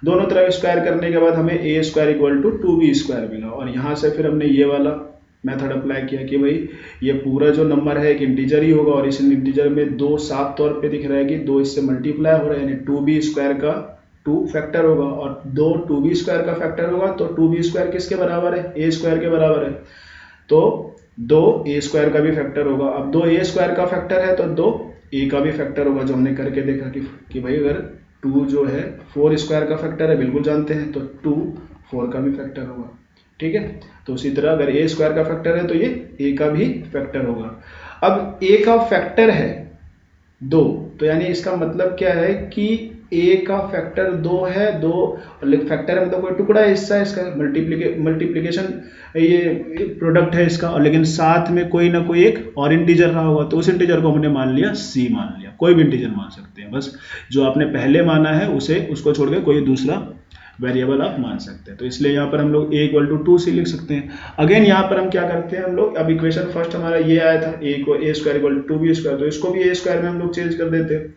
दोनों तरफ स्क्वायर करने के बाद हमें a square equal to 2b square मिला। और यहाँ से फिर हमने ये वाला मेथड अप्लाई किया कि भाई ये पूरा जो नंबर है एक इंटीजर ही होगा, और इस इंटीजर में 2 साफ तौर पे दिख रहा है कि 2 इससे मल्टीप्लाई हो रहा है, यानी 2b स्क्वायर का 2 फैक्टर होगा, और 2 2b स्क्वायर का फैक्टर होगा। तो 2b स्क्वायर किसके बराबर है, a स्क्वायर के बराबर है। तो 2 a स्क्वायर का भी फैक्टर होगा। अब 2 a स्क्वायर का फैक्टर है तो 2 a का भी फैक्टर होगा, जो हमने करके देखा कि भाई अगर 2 जो है 4 स्क्वायर का फैक्टर है, बिल्कुल जानते हैं, तो 2 4 का भी फैक्टर होगा। ठीक है, तो उसी तरह अगर a स्क्वायर का फैक्टर है तो ये a का भी फैक्टर होगा। अब a का फैक्टर है 2, तो यानी इसका मतलब क्या है कि a का फैक्टर 2 है। 2 फैक्टर है मतलब कोई टुकड़ा है हिस्सा है इसका, मल्टीप्लीकेशन ये प्रोडक्ट है इसका, और लेकिन साथ में कोई ना कोई एक और इंटीजर रहा होगा। तो उस इंटीजर को हमने मान लिया c मान लिया। कोई भी इंटीजर मान सकते हैं, बस जो आपने पहले माना है उसको छोड़ के कोई दूसरा वेरिएबल आप मान सकते हैं। तो इसलिए यहाँ पर हम लोग a इक्वल टू 2c लिख सकते हैं। अगेन यहाँ पर हम क्या करते हैं, हम लोग अब इक्वेशन फर्स्ट हमारा ये आया था a square equal to 2b square, तो इसको भी a स्क्वायर में हम लोग चेंज कर देते हैं।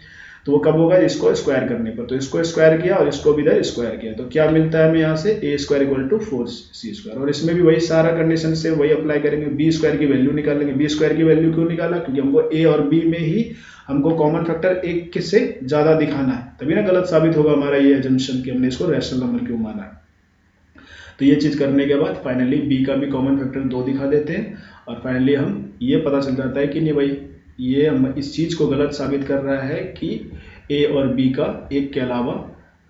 तो वो कब होगा, इसको स्क्वायर करने पर। तो इसको स्क्वायर किया और इसको भी इधर स्क्वायर किया, तो क्या मिलता है हमें यहाँ से a square equal to 4c square. और इसमें भी वही सारा कंडीशन से वही अप्लाई करेंगे, b स्क्वायर की वैल्यू निकालेंगे। b स्क्वायर की वैल्यू क्यों निकाला, क्योंकि हमको a और b में ही हमको कॉमन फैक्टर एक से ज्यादा दिखाना है, तभी ना गलत साबित होगा हमारा ये एजम्पशन कि हमने इसको रैशनल नंबर क्यों माना है। तो ये चीज करने के बाद फाइनली b का भी कॉमन फैक्टर 2 दिखा देते हैं, और फाइनली हम ये पता चल जाता है कि नहीं भाई ये हम इस चीज को गलत साबित कर रहा है कि a और b का एक के अलावा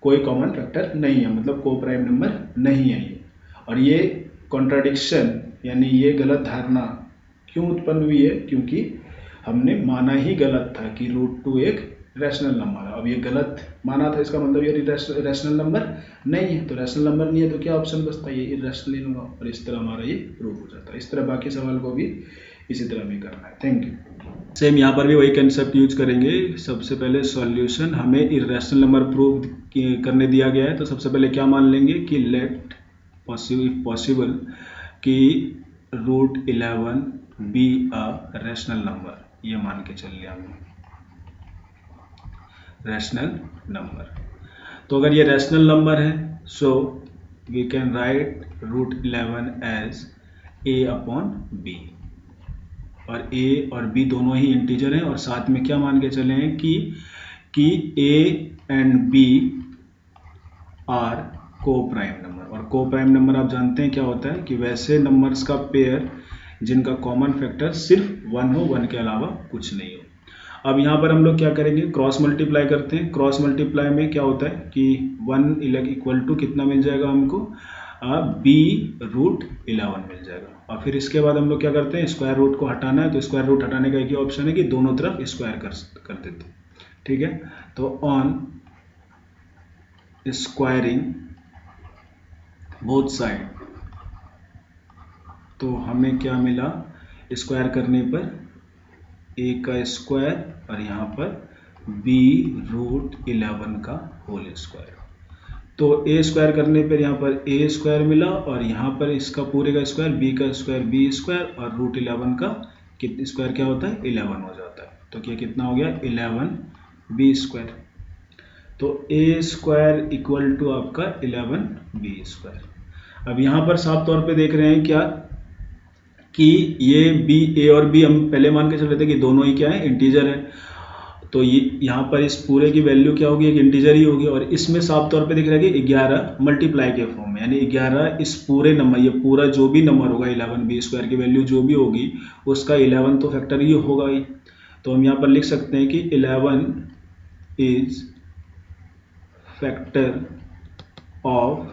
कोई कॉमन फैक्टर नहीं है, मतलब को प्राइम नंबर नहीं है ये। और ये कॉन्ट्राडिक्शन यानी ये गलत धारणा क्यों उत्पन्न हुई है, क्योंकि हमने माना ही गलत था कि √2 एक रैशनल नंबर है। अब ये गलत माना था, इसका मतलब ये रैशनल नंबर नहीं है। तो रैशनल नंबर नहीं है तो क्या ऑप्शन बचता है, ये इर्रेशनल ही होगा। और इस तरह हमारा ये प्रूव हो जाता है। इस तरह बाकी सवाल को भी इसी तरह भी करना है। Thank you. सेम यहाँ पर भी वही कंसेप्ट यूज करेंगे। सबसे पहले सॉल्यूशन, हमें इर्रेशनल नंबर प्रूव करने दिया गया है, तो सबसे पहले क्या मान लेंगे कि लेट पॉसिबल कि √11 बी अ रैशनल नंबर, ये मान के चल लिया हमने रैशनल नंबर। तो अगर ये रैशनल नंबर है so we can write √11 as a/b, और a और b दोनों ही इंटीजर हैं, और साथ में क्या मान के चले हैं कि a and b are coprime number. और को प्राइम नंबर आप जानते हैं क्या होता है कि वैसे नंबर्स का पेयर जिनका कॉमन फैक्टर सिर्फ 1 हो, 1 के अलावा कुछ नहीं हो। अब यहाँ पर हम लोग क्या करेंगे, क्रॉस मल्टीप्लाई करते हैं। क्रॉस मल्टीप्लाई में क्या होता है कि 1 इक्वल टू कितना मिल जाएगा हमको, b√11 मिल जाएगा। और फिर इसके बाद हम लोग क्या करते हैं, स्क्वायर रूट को हटाना है। तो स्क्वायर रूट हटाने का एक ही ऑप्शन है कि दोनों तरफ स्क्वायर कर देते हैं। ठीक है, तो ऑन स्क्वायरिंग बोथ साइड, तो हमें क्या मिला, स्क्वायर करने पर a का स्क्वायर और यहाँ पर b√11 का होल स्क्वायर। तो a स्क्वायर करने पर यहाँ पर a स्क्वायर मिला, और यहाँ पर इसका पूरे का स्क्वायर b का स्क्वायर b स्क्वायर, और √11 का स्क्वायर क्या होता है 11 हो जाता है। तो क्या कितना हो गया 11b स्क्वायर। तो a स्क्वायर इक्वल टू आपका 11b स्क्वायर। अब यहाँ पर साफ तौर पे देख रहे हैं क्या कि ये a और b हम पहले मान के चल रहे थे कि दोनों ही क्या है, इंटीजर है। तो ये यहाँ पर इस पूरे की वैल्यू क्या होगी, एक इंटीजर ही होगी। और इसमें साफ तौर पे दिख रहा है कि 11 मल्टीप्लाई के फॉर्म में, यानी 11 इस पूरे नंबर, ये पूरा जो भी नंबर होगा 11b स्क्वायर की वैल्यू जो भी होगी उसका 11 तो फैक्टर ये होगा ही। तो हम यहाँ पर लिख सकते हैं कि 11 is factor of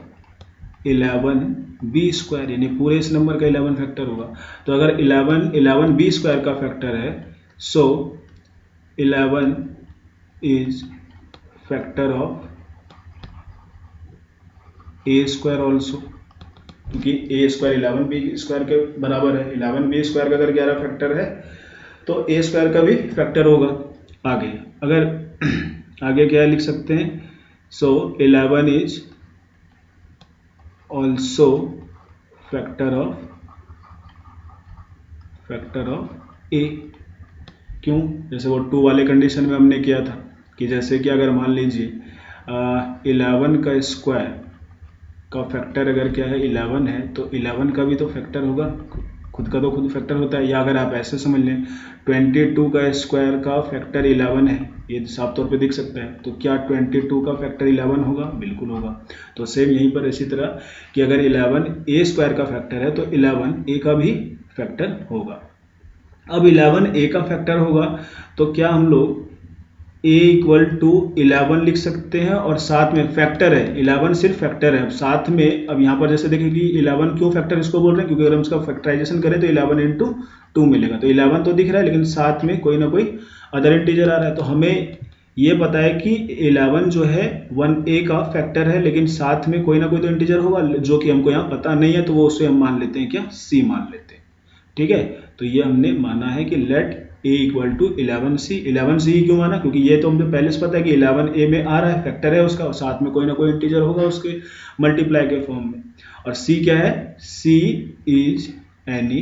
11b square, यानी पूरे इस नंबर का 11 फैक्टर होगा। तो अगर 11b स्क्वायर का फैक्टर है, सो 11 is factor of a square also, क्योंकि a स्क्वायर 11b स्क्वायर के बराबर है। 11b स्क्वायर का अगर 11 फैक्टर है तो a स्क्वायर का भी फैक्टर होगा। आगे अगर आगे क्या लिख सकते हैं, सो 11 is also factor of a। क्यों? जैसे वो 2 वाले कंडीशन में हमने किया था कि जैसे कि अगर मान लीजिए 11 का स्क्वायर का फैक्टर अगर क्या है 11 है, तो 11 का भी तो फैक्टर होगा, खुद का तो खुद फैक्टर होता है। या अगर आप ऐसे समझ लें 22 का स्क्वायर का फैक्टर 11 है, ये साफ तौर पे दिख सकता है, तो क्या 22 का फैक्टर 11 होगा? बिल्कुल होगा। तो सेम यहीं पर इसी तरह कि अगर 11 a स्क्वायर का फैक्टर है तो 11 a का भी फैक्टर होगा। अब 11 a का फैक्टर होगा तो क्या हम लोग a इक्वल टू 11 लिख सकते हैं, और साथ में फैक्टर है 11, सिर्फ फैक्टर है साथ में। अब यहाँ पर जैसे देखें कि 11 क्यों फैक्टर इसको बोल रहे हैं, क्योंकि अगर हम इसका फैक्टराइजेशन करें तो 11 इंटू 2 मिलेगा। तो 11 तो दिख रहा है, लेकिन साथ में कोई ना कोई अदर इंटीजर आ रहा है। तो हमें ये पता है कि 11 जो है 1a का फैक्टर है, लेकिन साथ में कोई ना कोई तो इंटीजर होगा जो कि हमको यहाँ पता नहीं है, तो वो उसे हम मान लेते हैं क्या, c मान लेते हैं। ठीक है, तो ये हमने माना है कि late a equal to 11c। 11c क्यों माना? क्योंकि ये तो हमने पहले से पता है कि 11 a में आ रहा है, फैक्टर है उसका, और साथ में कोई ना कोई इंटीजर होगा उसके मल्टीप्लाई के फॉर्म में। और c क्या है? c is any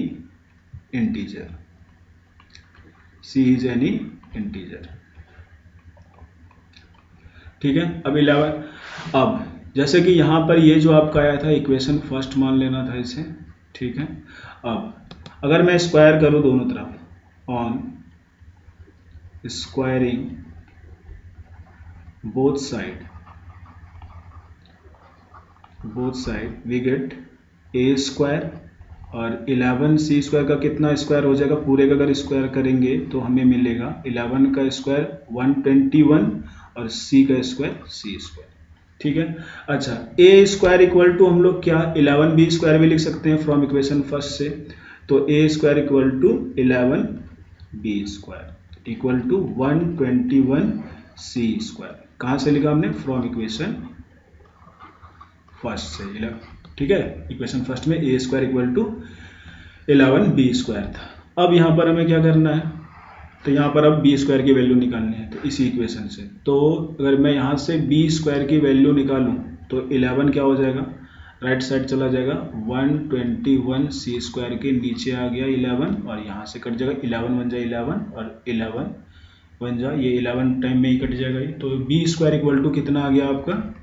integer, c is any integer. ठीक है, अब 11, अब जैसे कि यहाँ पर ये जो आपका आया था इक्वेशन फर्स्ट मान लेना था इसे। ठीक है, अब अगर मैं स्क्वायर करूँ दोनों तरफ, on squaring both side we get a square, और 11c स्क्वायर का कितना स्क्वायर हो जाएगा, पूरे का अगर स्क्वायर करेंगे तो हमें मिलेगा 11 का स्क्वायर 121 और c का स्क्वायर c स्क्वायर। ठीक है, अच्छा a स्क्वायर इक्वल टू हम लोग क्या 11b स्क्वायर भी लिख सकते हैं फ्रॉम इक्वेशन फर्स्ट से। तो a square equal to 11b square equal to 121c square. कहाँ से लिखा हमने? फ्रॉम इक्वेशन फर्स्ट से। ठीक है, इक्वेशन फर्स्ट में a square equal to 11b square था। अब यहाँ पर हमें क्या करना है, तो यहाँ पर अब b स्क्वायर की वैल्यू निकालनी है, तो इसी इक्वेशन से। तो अगर मैं यहाँ से b स्क्वायर की वैल्यू निकालूँ तो 11 क्या हो जाएगा, राइट साइड चला जाएगा, 121c स्क्वायर के नीचे आ गया 11, और यहाँ से कट जाएगा 11 बन जाए 11 और 11 बन जाए, ये 11 टाइम में ही कट जाएगा। तो b स्क्वायर इक्वल टू कितना आ गया आपका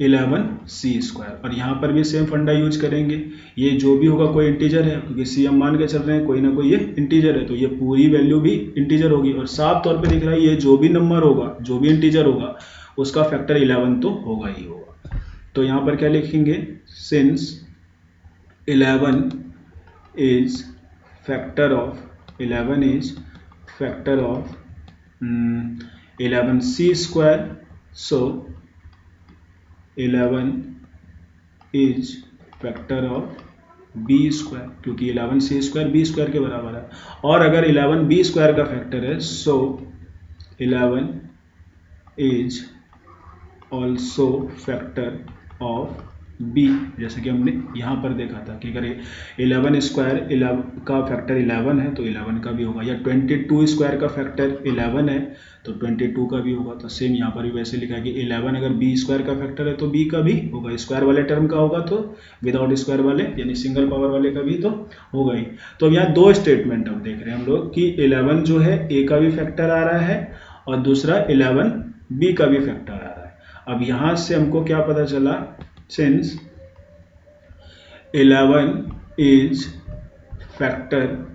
11c स्क्वायर। और यहाँ पर भी सेम फंडा यूज करेंगे, ये जो भी होगा कोई इंटीजर है, क्योंकि c हम मान के चल रहे हैं कोई ना कोई ये इंटीजर है, तो ये पूरी वैल्यू भी इंटीजर होगी। और साफ तौर पे दिख रहा है ये जो भी नंबर होगा, जो भी इंटीजर होगा, उसका फैक्टर 11 तो होगा ही होगा। तो यहाँ पर क्या लिखेंगे, since 11 is factor of 11c square, so 11 is factor of b square, क्योंकि 11c स्क्वायर b स्क्वायर के बराबर है। और अगर 11b स्क्वायर का फैक्टर है, सो 11 is also factor of b, जैसे कि हमने यहाँ पर देखा था कि अगर 11 स्क्वायर 11 का फैक्टर 11 है तो 11 का भी होगा, या 22 स्क्वायर का फैक्टर 11 है तो 22 का भी होगा। तो सेम यहाँ पर भी वैसे लिखा है कि 11 अगर b स्क्वायर का फैक्टर है तो b का भी होगा, स्क्वायर वाले टर्म का होगा तो विदाउट स्क्वायर वाले यानी सिंगल पावर वाले का भी तो होगा ही। तो अब यहाँ दो स्टेटमेंट अब देख रहे हैं हम लोग कि 11 जो है a का भी फैक्टर आ रहा है और दूसरा 11 b का भी फैक्टर आ रहा है। अब यहाँ से हमको क्या पता चला, since 11 is factor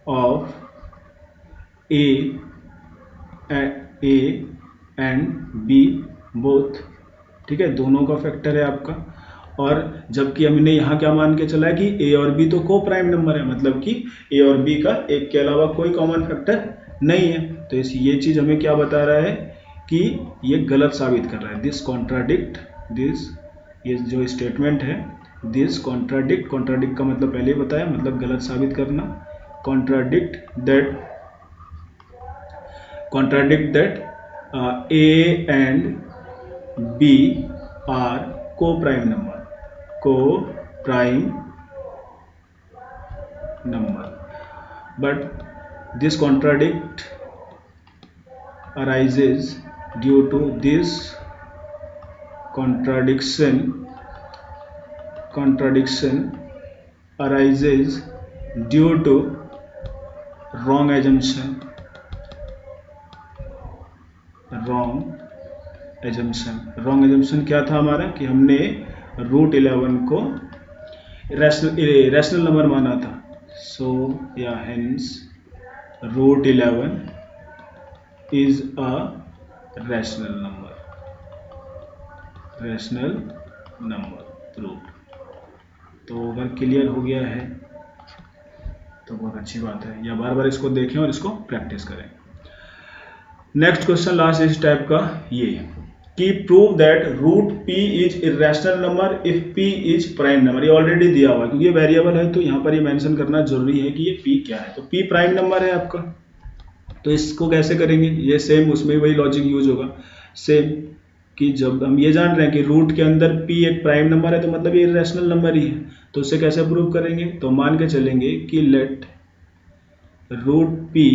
of a and b both, ठीक है, दोनों का फैक्टर है आपका। और जबकि हमने यहाँ क्या मान के चला है कि ए और बी तो को प्राइम नंबर है, मतलब कि ए और बी का एक के अलावा कोई कॉमन फैक्टर नहीं है। तो ये चीज हमें क्या बता रहा है कि ये गलत साबित कर रहा है। दिस कॉन्ट्राडिक्ट दिस, ये जो स्टेटमेंट है दिस कॉन्ट्राडिक्ट का मतलब पहले ही बताया, मतलब गलत साबित करना। Contradict that A and B are coprime number, but this arises due to this contradiction arises due to wrong assumption क्या था हमारा कि हमने रूट 11 को रैशनल नंबर माना था। सो या hence root 11 is a rational number root. तो अगर क्लियर हो गया है तो बहुत अच्छी बात है, या बार बार इसको देखें और इसको प्रैक्टिस करें। नेक्स्ट क्वेश्चन लास्ट इस टाइप का ये कि prove that root p is irrational number if p is prime number. ये ऑलरेडी दिया हुआ है, क्योंकि ये वेरिएबल है तो यहाँ पर ये मेंशन करना जरूरी है कि ये पी क्या है। तो पी प्राइम नंबर है आपका, तो इसको कैसे करेंगे, ये सेम उसमें वही लॉजिक यूज होगा सेम, कि जब हम ये जान रहे हैं कि रूट के अंदर पी एक प्राइम नंबर है तो मतलब ये इरेशनल नंबर ही है। तो उसे कैसे प्रूव करेंगे, तो मान के चलेंगे कि let root p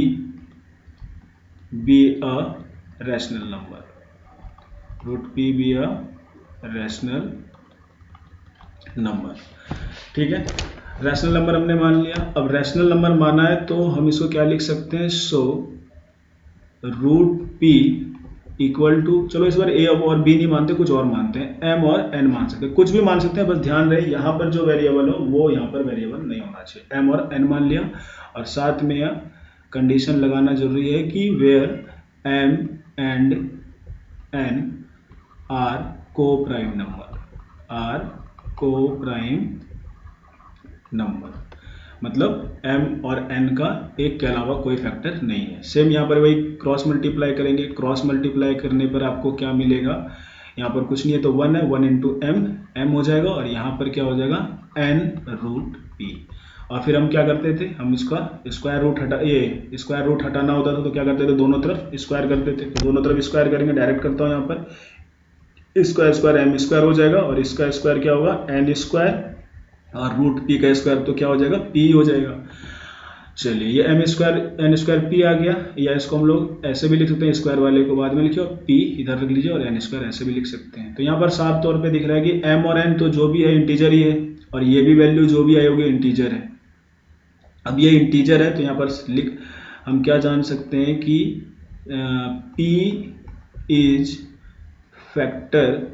be a rational number, root p be a rational number. ठीक है, रैशनल नंबर हमने मान लिया। अब रैशनल नंबर माना है तो हम इसको क्या लिख सकते हैं, so root p equal to, चलो इस बार ए और बी नहीं मानते, कुछ और मानते हैं, एम और एन मान सकते हैं, कुछ भी मान सकते हैं, बस ध्यान रहे यहाँ पर जो वेरिएबल हो वो यहाँ पर वेरिएबल नहीं होना चाहिए। एम और एन मान लिया, और साथ में यह कंडीशन लगाना जरूरी है कि where m and n are coprime number, मतलब m और n का एक के अलावा कोई फैक्टर नहीं है। सेम यहाँ पर वही क्रॉस मल्टीप्लाई करेंगे, क्रॉस मल्टीप्लाई करने पर आपको क्या मिलेगा, यहाँ पर कुछ नहीं है तो 1 है, 1 इंटू m हो जाएगा, और यहाँ पर क्या हो जाएगा n रूट p। और फिर हम क्या करते थे, हम इसका स्क्वायर रूट हटाना होता था तो क्या करते थे, दोनों तरफ स्क्वायर करते थे। तो दोनों तरफ स्क्वायर करेंगे, डायरेक्ट करता हूँ, यहाँ पर स्क्वायर m स्क्वायर हो जाएगा, और इसका स्क्वायर क्या होगा n स्क्वायर, और रूट पी का स्क्वायर तो क्या हो जाएगा p हो जाएगा। चलिए ये n स्क्वायर p आ गया, या इसको हम लोग ऐसे भी लिख सकते हैं, स्क्वायर वाले को बाद में लिखिए और p इधर रख लीजिए, और n स्क्वायर ऐसे भी लिख सकते हैं। तो यहाँ पर साफ तौर पे दिख रहा है कि m और n तो जो भी है इंटीजर ही है, और ये भी वैल्यू जो भी आई होगी इंटीजर है। अब ये इंटीजर है तो यहाँ पर हम क्या जान सकते हैं कि p is factor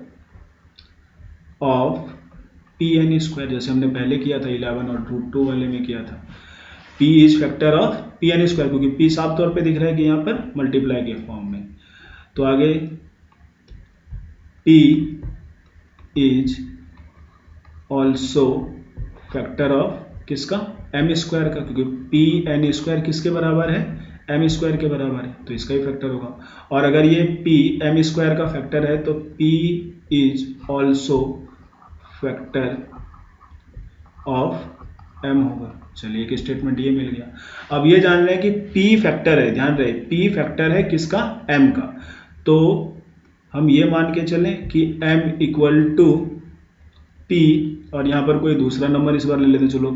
of p n square, जैसे हमने पहले किया था 11 और रूट 2 वाले में किया था। p is factor of p n square, क्योंकि p साफ तौर पे दिख रहा है कि यहाँ पर मल्टीप्लाई के फॉर्म में। तो आगे p is also factor of किसका, m स्क्वायर का, क्योंकि p n स्क्वायर किसके बराबर है, m स्क्वायर के बराबर है, तो इसका ही फैक्टर होगा। और अगर ये p m स्क्वायर का फैक्टर है तो p is also factor of m होगा। चलिए एक स्टेटमेंट ये मिल गया। अब ये जान रहे हैं कि p फैक्टर है, ध्यान रहे p फैक्टर है किसका, m का। तो हम ये मान के चलें कि m इक्वल टू p, और यहाँ पर कोई दूसरा नंबर इस बार ले लेते हैं, चलो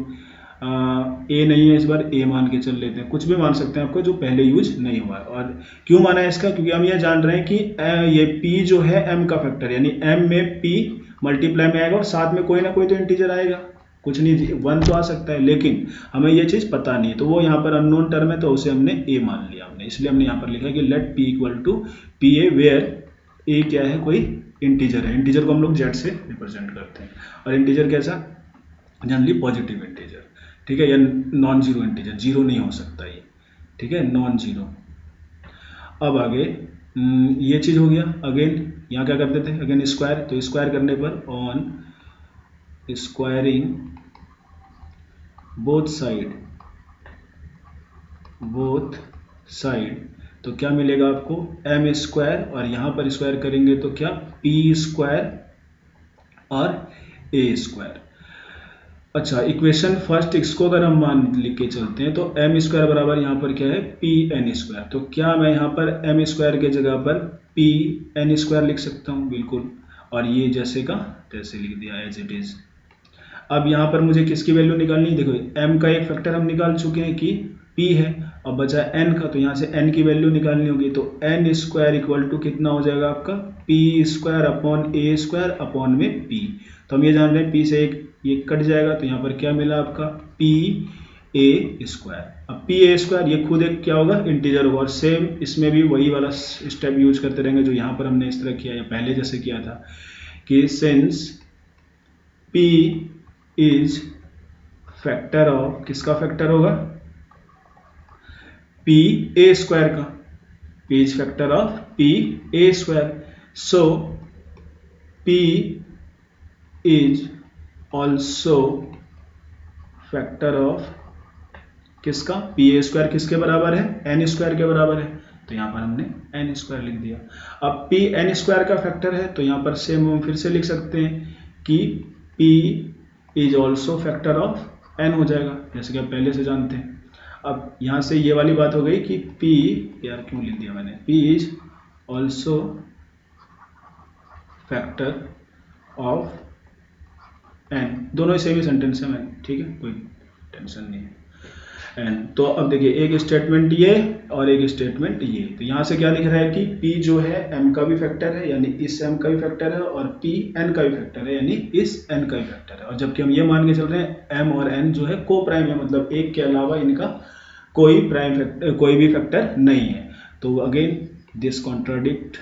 a नहीं है इस बार, a मान के चल लेते हैं, कुछ भी मान सकते हैं आपको जो पहले यूज नहीं हुआ है। और क्यों माना है इसका, क्योंकि हम ये जान रहे हैं कि ये p जो है m का फैक्टर, यानी m में p मल्टीप्लाई में आएगा और साथ में कोई ना कोई तो इंटीजर आएगा, कुछ नहीं 1 तो आ सकता है, लेकिन हमें ये चीज़ पता नहीं है, तो वो यहाँ पर अननोन टर्म है तो उसे हमने a मान लिया हमने, इसलिए हमने यहाँ पर लिखा कि let p equal to p a, where a क्या है, कोई इंटीजर है। इंटीजर को हम लोग z से रिप्रेजेंट करते हैं, और इंटीजर कैसा, जनरली पॉजिटिव इंटीजर, ठीक है, या नॉन जीरो इंटीजर, जीरो नहीं हो सकता ये, ठीक है, नॉन जीरो। अब आगे ये चीज़ हो गया। अगेन यहाँ क्या करते थे, अगेन स्क्वायर, तो स्क्वायर करने पर ऑन स्क्वायरिंग बोथ साइड तो क्या मिलेगा आपको एम स्क्वायर, और यहाँ पर स्क्वायर करेंगे तो क्या पी स्क्वायर और ए स्क्वायर। अच्छा, इक्वेशन फर्स्ट इसको अगर हम मान लिख के चलते हैं तो एम स्क्वायर बराबर यहाँ पर क्या है पी एन स्क्वायर। तो क्या मैं यहाँ पर एम स्क्वायर के जगह पर पी एन स्क्वायर लिख सकता हूँ? बिल्कुल, और ये जैसे का तैसे लिख दिया एज इट इज। अब यहाँ पर मुझे किसकी वैल्यू निकालनी है? देखो m का एक फैक्टर हम निकाल चुके हैं कि p है, अब बचा n का, तो यहाँ से n की वैल्यू निकालनी होगी। तो n स्क्वायर इक्वल टू कितना हो जाएगा आपका p square upon a square upon में p। तो हम ये जान रहे हैं p से एक ये कट जाएगा, तो यहाँ पर क्या मिला आपका p a स्क्वायर। अब p a स्क्वायर ये खुद एक क्या होगा इंटीजर होगा, और सेम इसमें भी वही वाला स्टेप यूज करते रहेंगे जो यहाँ पर हमने इस तरह किया या पहले जैसे किया था कि since p is factor of, किसका फैक्टर होगा? पी ए स्क्वायर का, p is factor of P A square. So p is also factor of किसका? पी ए स्क्वायर किसके बराबर है? एन स्क्वायर के बराबर है, तो यहाँ पर हमने एन स्क्वायर लिख दिया। अब p एन स्क्वायर का फैक्टर है, तो यहाँ पर सेम हम फिर से लिख सकते हैं कि p is also factor of n हो जाएगा, जैसे कि आप पहले से जानते हैं। अब यहाँ से ये वाली बात हो गई कि p, यार क्यों लिख दिया मैंने, p is also factor of n, दोनों सेम ही सेंटेंस है मैंने, ठीक है, कोई टेंशन नहीं है। एंड तो अब देखिए एक स्टेटमेंट ये और एक स्टेटमेंट ये, तो यहाँ से क्या लिख रहा है कि p जो है m का भी फैक्टर है यानी इस m का भी फैक्टर है, और p n का भी फैक्टर है यानी इस n का भी फैक्टर है। और जबकि हम ये मान के चल रहे हैं m और n जो है को प्राइम है, मतलब एक के अलावा इनका कोई भी फैक्टर नहीं है। तो again this contradict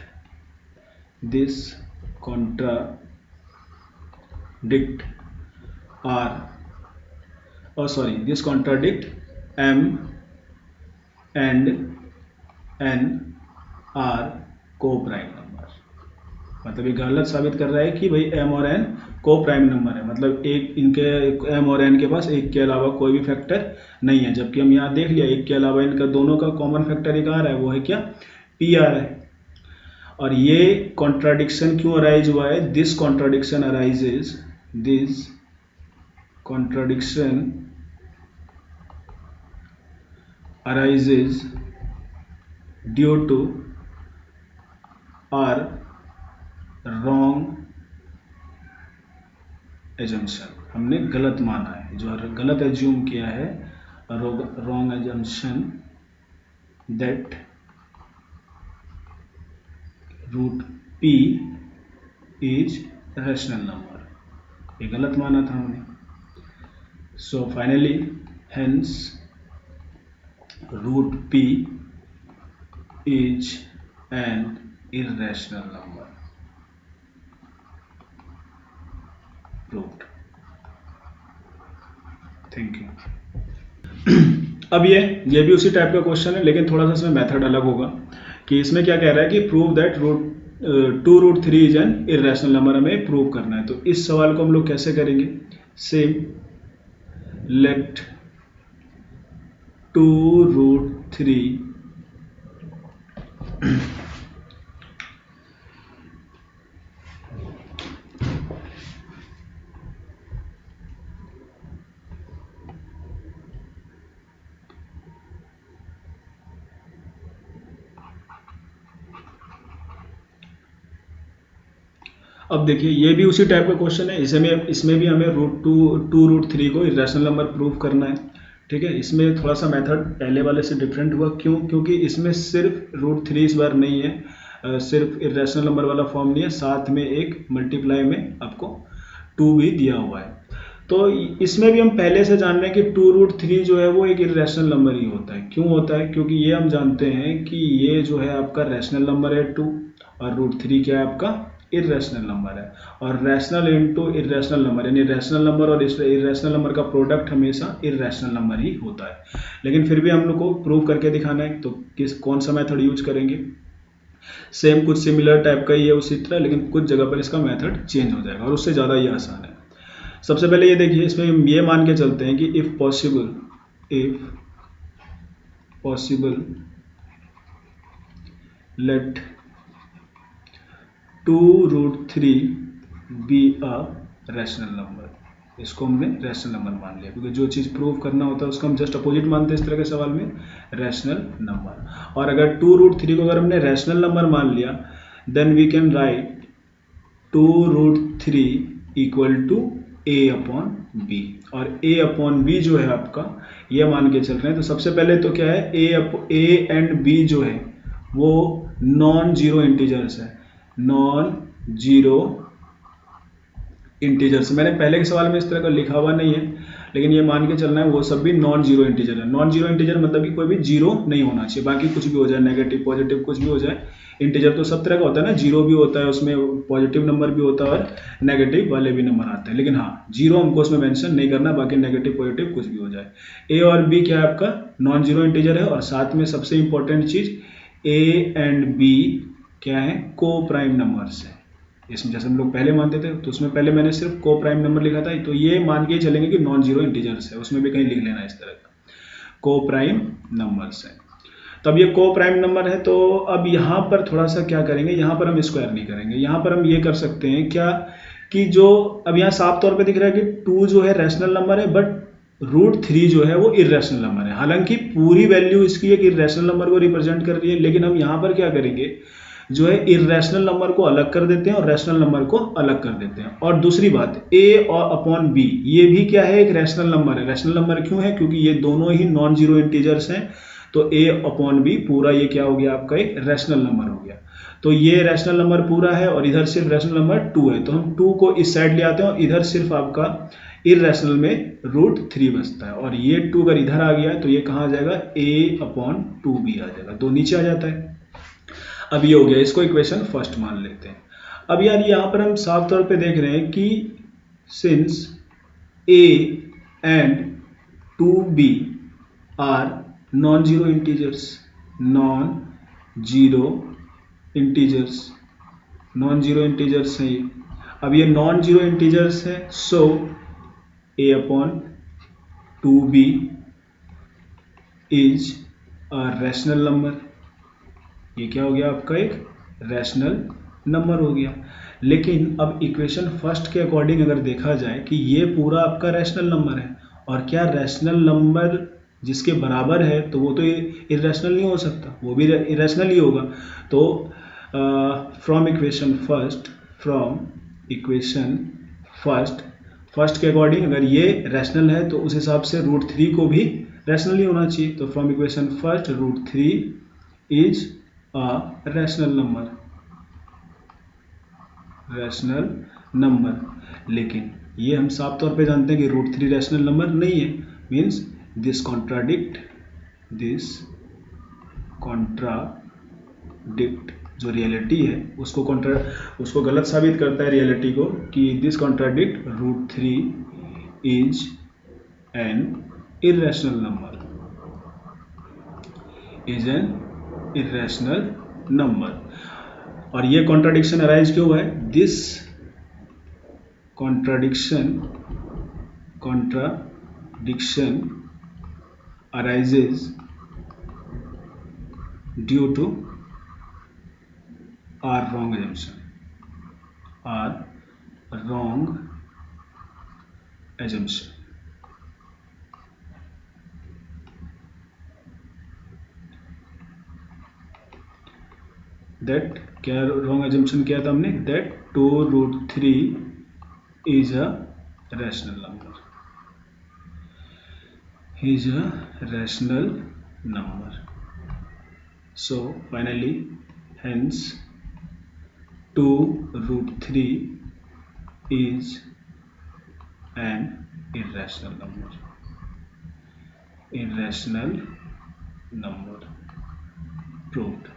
m and n are coprime number, मतलब ये गलत साबित कर रहा है कि भाई m और n को प्राइम नंबर है, मतलब एक इनके m और n के पास एक के अलावा कोई भी फैक्टर नहीं है। जबकि हम यहाँ देख लिया एक के अलावा इनका दोनों का कॉमन फैक्टर एक आ रहा है, वो है क्या p आ रहा है। और ये कॉन्ट्राडिक्शन क्यों अराइज हुआ है? This contradiction arises due to our wrong assumption, हमने गलत माना है, जो गलत एज्यूम किया है, wrong assumption that root p is rational number, ये गलत माना था हमने। So finally hence root p is an irrational number proved। Thank you. अब ये भी उसी टाइप का क्वेश्चन है, लेकिन थोड़ा सा इसमें मेथड अलग होगा कि इसमें क्या कह रहा है कि prove that √2√3 is an irrational number, हमें प्रूव करना है। तो इस सवाल को हम लोग कैसे करेंगे? सेम लेट 2√3 अब देखिए ये भी उसी टाइप का क्वेश्चन है, इसमें भी हमें √2√3 को इरेशनल नंबर प्रूव करना है, ठीक है। इसमें थोड़ा सा मेथड पहले वाले से डिफरेंट हुआ, क्यों? क्योंकि इसमें सिर्फ √3 इस बार नहीं है, सिर्फ इरेशनल नंबर वाला फॉर्म नहीं है, साथ में एक मल्टीप्लाई में आपको 2 भी दिया हुआ है। तो इसमें भी हम पहले से जान रहे हैं कि 2√3 जो है वो एक इरेशनल नंबर ही होता है। क्यों होता है? क्योंकि ये हम जानते हैं कि ये जो है आपका रैशनल नंबर है 2, और √3 क्या है आपका इरेशनल नंबर है। और रैशनल इनटू इरेशनल नंबर यानी रैशनल नंबर और इरेशनल नंबर का प्रोडक्ट हमेशा इरेशनल नंबर ही होता है। लेकिन फिर भी हम लोग को प्रूव करके दिखाना है, तो कौन सा मेथड यूज करेंगे? सेम कुछ सिमिलर टाइप का ही है उसी तरह, लेकिन कुछ जगह पर इसका मेथड चेंज हो जाएगा और उससे ज़्यादा ये आसान है। सबसे पहले ये देखिए, इसमें ये मान के चलते हैं कि if possible late 2√3 be a rational number. इसको हमने रैशनल नंबर मान लिया, क्योंकि जो चीज़ प्रूव करना होता है उसका हम जस्ट अपोजिट मानते हैं इस तरह के सवाल में, रैशनल नंबर। और अगर 2√3 को अगर हमने रैशनल नंबर मान लिया, then we can write 2√3 equal to a/b। और a/b जो है आपका, ये मान के चल रहे हैं। तो सबसे पहले तो क्या है, a एंड b जो है वो नॉन जीरो इंटीजर्स है, नॉन जीरो इंटीजर्स। मैंने पहले के सवाल में इस तरह का लिखा हुआ नहीं है, लेकिन ये मान के चलना है वो सब भी नॉन जीरो इंटीजर है। नॉन जीरो इंटीजर मतलब कि कोई भी जीरो नहीं होना चाहिए, बाकी कुछ भी हो जाए, नेगेटिव पॉजिटिव कुछ भी हो जाए। इंटीजर तो सब तरह का होता है ना, जीरो भी होता है, उसमें पॉजिटिव नंबर भी होता है और नेगेटिव वाले भी नंबर आते हैं। लेकिन हाँ, जीरो हमको उसमें मेंशन नहीं करना, बाकी नेगेटिव पॉजिटिव कुछ भी हो जाए। ए और बी क्या है आपका, नॉन जीरो इंटीजर है। और साथ में सबसे इंपॉर्टेंट चीज, ए एंड बी क्या है, को प्राइम नंबर्स है। इसमें जैसे हम लोग पहले मानते थे, तो उसमें पहले मैंने सिर्फ को प्राइम नंबर लिखा था, तो ये मान के चलेंगे कि नॉन जीरो इंटीजर्स है, उसमें भी कहीं लिख लेना इस तरह का, को प्राइम नंबर्स है। तो अब ये को प्राइम नंबर है, तो अब यहाँ पर थोड़ा सा क्या करेंगे, यहाँ पर हम स्क्वायर नहीं करेंगे। यहाँ पर हम ये कर सकते हैं क्या, कि जो अब यहाँ साफ तौर पे दिख रहा है कि 2 जो है रैशनल नंबर है, बट √3 जो है वो इर्रेशनल नंबर है। हालांकि पूरी वैल्यू इसकी एक इर्रेशनल नंबर को रिप्रेजेंट कर रही है, लेकिन हम यहाँ पर क्या करेंगे, जो है इर्रेशनल नंबर को अलग कर देते हैं और रैशनल नंबर को अलग कर देते हैं। और दूसरी बात, a और अपॉन b ये भी क्या है, एक रैशनल नंबर है। रैशनल नंबर क्यों है, क्योंकि ये दोनों ही नॉन जीरो इंटीजर्स हैं। तो a अपॉन b पूरा ये क्या हो गया, आपका एक रैशनल नंबर हो गया। तो ये रैशनल नंबर पूरा है और इधर सिर्फ रैशनल नंबर 2 है, तो हम 2 को इस साइड ले आते हैं और इधर सिर्फ आपका इर्रेशनल में √3 बचता है। और ये 2 अगर इधर आ गया तो ये कहाँ आ जाएगा, a/2b आ जाएगा, 2 नीचे आ जाता है। अब ये हो गया, इसको इक्वेशन फर्स्ट मान लेते हैं। अब यार यहाँ पर हम साफ तौर पे देख रहे हैं कि since a and 2b are non zero integers, non zero integers है ये। अब ये नॉन जीरो इंटीजर्स है, so a/2b is a rational number. ये क्या हो गया, आपका एक रैशनल नंबर हो गया। लेकिन अब इक्वेशन फर्स्ट के अकॉर्डिंग अगर देखा जाए कि ये पूरा आपका रैशनल नंबर है, और क्या रैशनल नंबर जिसके बराबर है तो वो तो इर्रेशनल नहीं हो सकता, वो भी इर्रेशनल ही होगा। तो फ्रॉम इक्वेशन फर्स्ट के अकॉर्डिंग अगर ये रैशनल है तो उस हिसाब से √3 को भी रैशनल ही होना चाहिए। तो from equation first √3 is rational number. लेकिन ये हम साफ तौर पे जानते हैं कि √3 रैशनल नंबर नहीं है, मीन्स दिस कॉन्ट्राडिक्ट जो रियलिटी है उसको गलत साबित करता है रियलिटी को, कि this contradict √3 is an irrational number. और ये कॉन्ट्राडिक्शन अराइज क्यों हुआ है, this contradiction arises due to our wrong assumption. That क्या wrong assumption किया था हमने, that 2√3 is a rational number. So finally, hence 2√3 is an irrational number proved.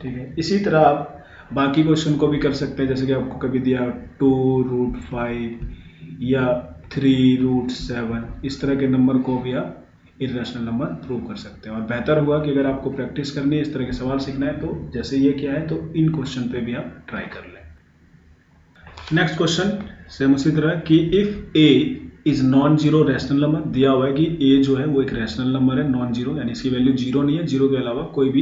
ठीक है, इसी तरह आप बाकी क्वेश्चन को भी कर सकते हैं। जैसे कि आपको कभी दिया 2√5 या 3√7, इस तरह के नंबर को भी आप इर्रेशनल नंबर प्रूव कर सकते हैं। और बेहतर हुआ कि अगर आपको प्रैक्टिस करनी है, इस तरह के सवाल सीखना है, तो जैसे ये क्या है तो इन क्वेश्चन पे भी आप ट्राई कर लें। नेक्स्ट क्वेश्चन सेम उसी तरह कि if A is non zero rational number, दिया हुआ है कि ए जो है वो एक रैशनल नंबर है, नॉन जीरो यानी इसकी वैल्यू जीरो नहीं है, जीरो के अलावा कोई भी